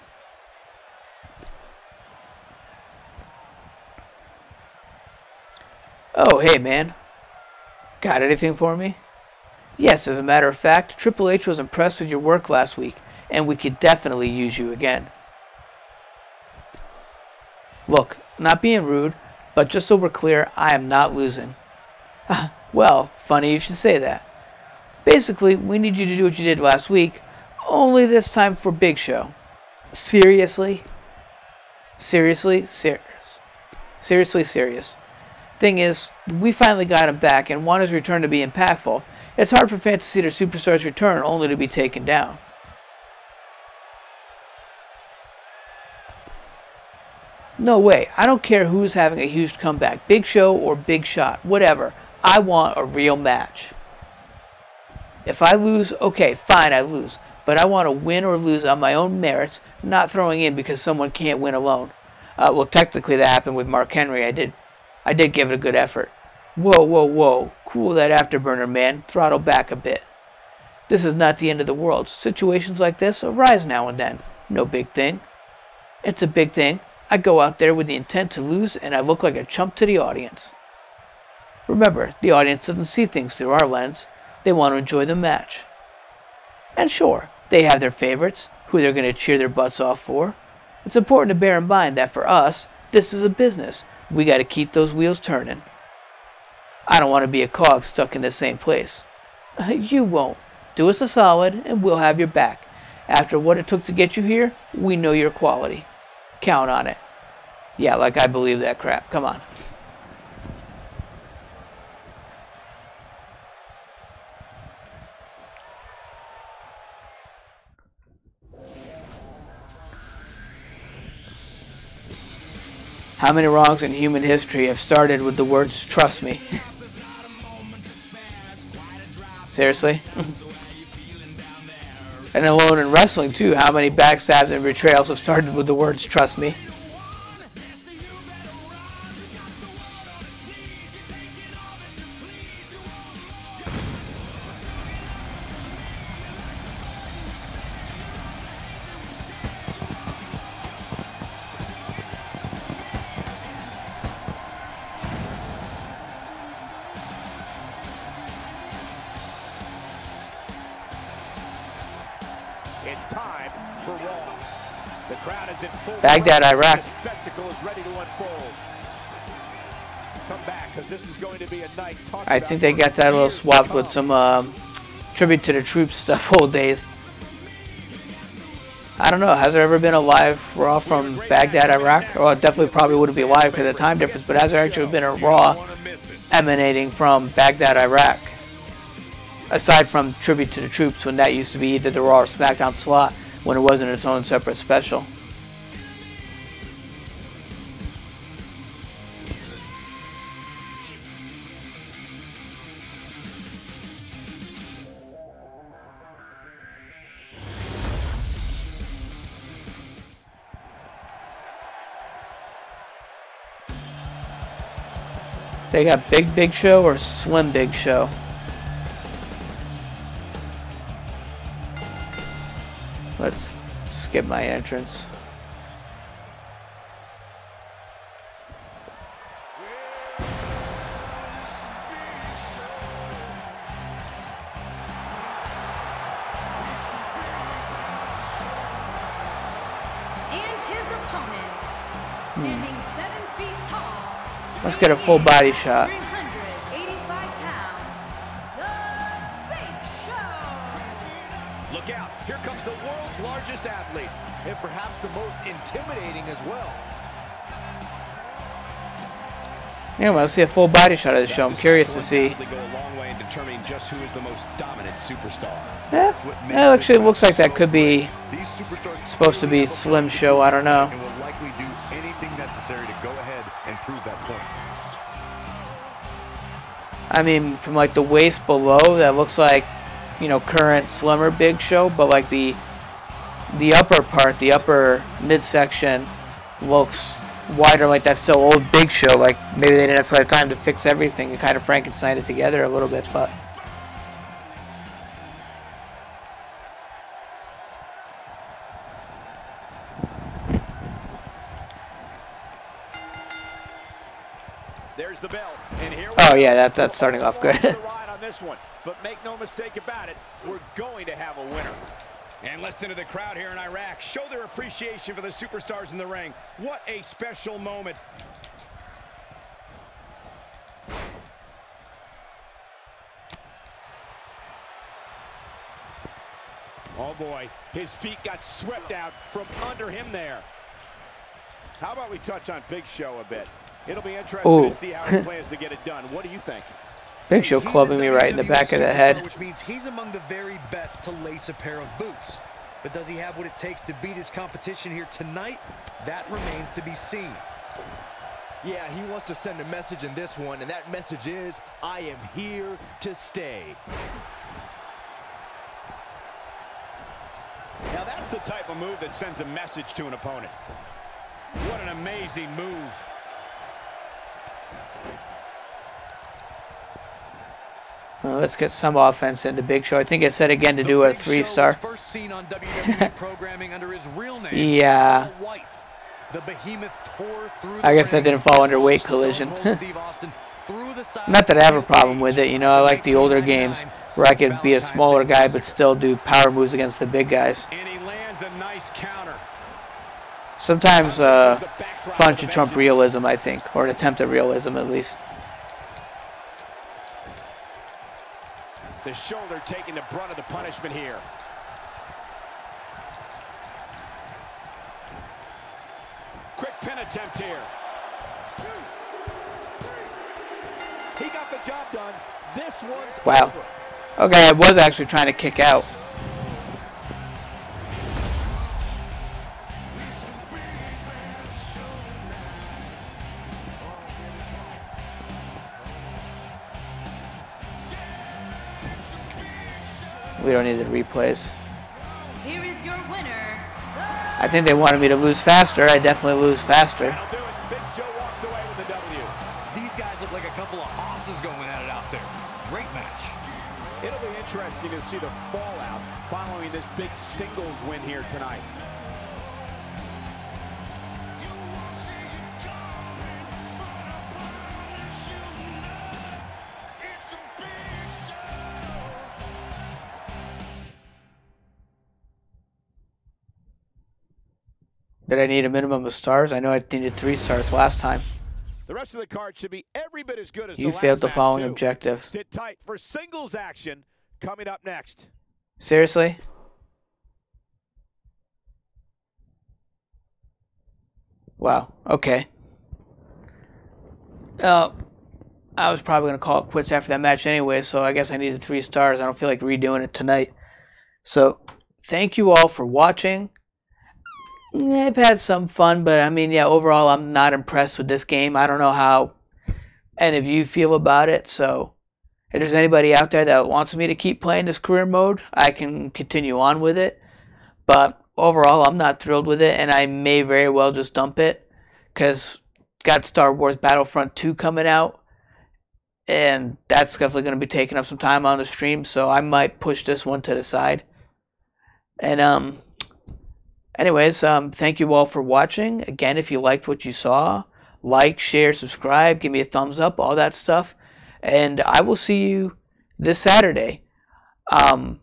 Oh, hey, man. Got anything for me? Yes, as a matter of fact, Triple H was impressed with your work last week, and we could definitely use you again. Look, not being rude, but just so we're clear, I am not losing. Well, funny you should say that. Basically, we need you to do what you did last week, only this time for Big Show. Seriously? Seriously? Serious. Seriously serious. Thing is, we finally got him back and want his return to be impactful. It's hard for fans to see their superstars return only to be taken down. No way. I don't care who's having a huge comeback. Big Show or Big Shot. Whatever. I want a real match. If I lose, okay, fine, I lose. But I want to win or lose on my own merits, not throwing in because someone can't win alone. Well, technically that happened with Mark Henry. I did give it a good effort. Whoa, whoa, whoa. Cool that afterburner, man. Throttle back a bit. This is not the end of the world. Situations like this arise now and then. No big thing. It's a big thing. I go out there with the intent to lose, and I look like a chump to the audience. Remember, the audience doesn't see things through our lens. They want to enjoy the match. And sure, they have their favorites, who they're going to cheer their butts off for. It's important to bear in mind that for us, this is a business. We got to keep those wheels turning. I don't want to be a cog stuck in the same place. You won't. Do us a solid, and we'll have your back. After what it took to get you here, we know your quality. Count on it. Yeah, like I believe that crap. Come on. How many wrongs in human history have started with the words, trust me? Seriously? And alone in wrestling too, how many backstabs and betrayals have started with the words, trust me? It's time for Raw. The crowd is in full Baghdad, Iraq. The spectacle is ready to unfold. Come back, because this is going to be a night talked I think they got that a little swapped with some tribute to the troops stuff old days. I don't know, has there ever been a live Raw from Baghdad, Iraq? Well, it definitely probably wouldn't be live because of the time difference, but has there actually been a Raw emanating from Baghdad, Iraq? Aside from tribute to the troops, when that used to be either the Raw or SmackDown slot, when it wasn't its own separate special. They got Big Show or Slim Big Show? Let's skip my entrance. And his opponent, standing 7 feet tall. Let's get a full body shot. 385 pounds, the Big Show. Look out, here comes the world's largest athlete, and perhaps the most intimidating as well. Anyway, let's see a full body shot of the show. I'm curious to see. Go a long way in determining just who is the most dominant superstar. Yeah, actually, it looks like that could be supposed to be Slim Show. I don't know. And will likely do anything necessary necessary to go ahead and prove that point. I mean, from like the waist below, that looks like, you know, current slimmer Big Show, but like the upper part, the upper midsection looks wider, like that's still old Big Show. Like maybe they didn't necessarily have time to fix everything and kind of Frankenstein it together a little bit, but. There's the bell, and here oh yeah, that's starting off good. on this one, but make no mistake about it, we're going to have a winner. And listen to the crowd here in Iraq show their appreciation for the superstars in the ring. What a special moment. Oh boy, his feet got swept out from under him there. How about we touch on Big Show a bit? It'll be interesting to see how he plans to get it done. What do you think? Big Show clubbing me right in the back of the head. Which means he's among the very best to lace a pair of boots. But does he have what it takes to beat his competition here tonight? That remains to be seen. Yeah, he wants to send a message in this one, and that message is, I am here to stay. Now that's the type of move that sends a message to an opponent. What an amazing move. Well, let's get some offense into Big Show. I think it said again to do a 3-star. First seen on WWE programming under his real name. Yeah. White. The behemoth tore through I guess that didn't fall under weight collision. Not that I have a problem with it. You know, I like the older games where I could be a smaller guy but still do power moves against the big guys. And he lands a nice counter. Sometimes fun should trump realism, I think, or an attempt at realism at least. The shoulder taking the brunt of the punishment here. Quick pin attempt here. He got the job done. This one's wow. over. Okay, I was actually trying to kick out. We don't need the replays. Here is your winner. I think they wanted me to lose faster. I definitely lose faster. That'll do it. Big Show walks away with the W. These guys look like a couple of hosses going at it out there. Great match. It'll be interesting to see the fallout following this big singles win here tonight. Did I need a minimum of stars? I know I needed 3 stars last time. The rest of the card should be every bit as good as You the failed the last following match, too. objective. Sit tight for singles action coming up next. Seriously? Wow. Okay. I was probably going to call it quits after that match anyway, so I guess I needed 3 stars. I don't feel like redoing it tonight. So, thank you all for watching. I've had some fun, but I mean, yeah, overall, I'm not impressed with this game. I don't know how any of you feel about it, so if there's anybody out there that wants me to keep playing this career mode, I can continue on with it. But overall, I'm not thrilled with it, and I may very well just dump it, because got Star Wars Battlefront 2 coming out, and that's definitely going to be taking up some time on the stream, so I might push this one to the side. And, anyways, thank you all for watching. Again, if you liked what you saw, like, share, subscribe, give me a thumbs up, all that stuff. And I will see you this Saturday. I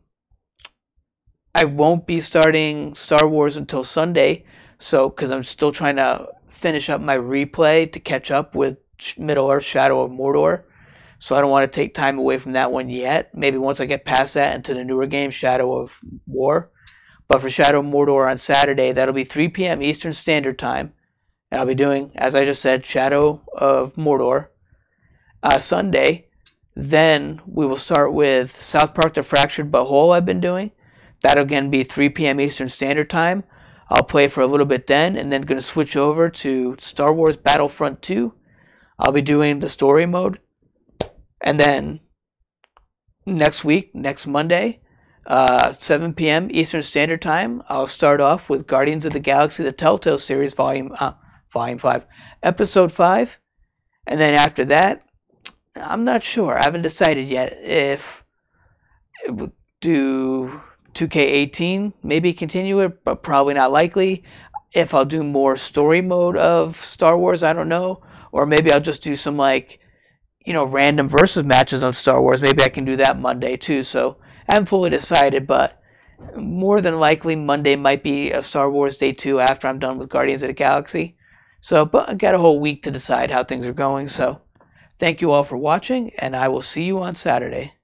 won't be starting Star Wars until Sunday, so because I'm still trying to finish up my replay to catch up with Middle-earth Shadow of Mordor. So I don't want to take time away from that one yet. Maybe once I get past that into the newer game, Shadow of War. But for Shadow of Mordor on Saturday, that'll be 3 p.m. Eastern Standard Time. And I'll be doing, as I just said, Shadow of Mordor. Sunday, then we will start with South Park The Fractured But Whole I've been doing. That'll again be 3 p.m. Eastern Standard Time. I'll play for a little bit then, and then going to switch over to Star Wars Battlefront 2. I'll be doing the story mode. And then next week, next Monday, 7 p.m. Eastern Standard Time, I'll start off with Guardians of the Galaxy, the Telltale series, Volume 5, Episode 5. And then after that, I'm not sure. I haven't decided yet if it would do 2K18, maybe continue it, but probably not likely. If I'll do more story mode of Star Wars, I don't know. Or maybe I'll just do some, like, random versus matches on Star Wars. Maybe I can do that Monday too. So I haven't fully decided, but more than likely Monday might be a Star Wars Day 2 after I'm done with Guardians of the Galaxy. So, but I got a whole week to decide how things are going. So thank you all for watching, and I will see you on Saturday.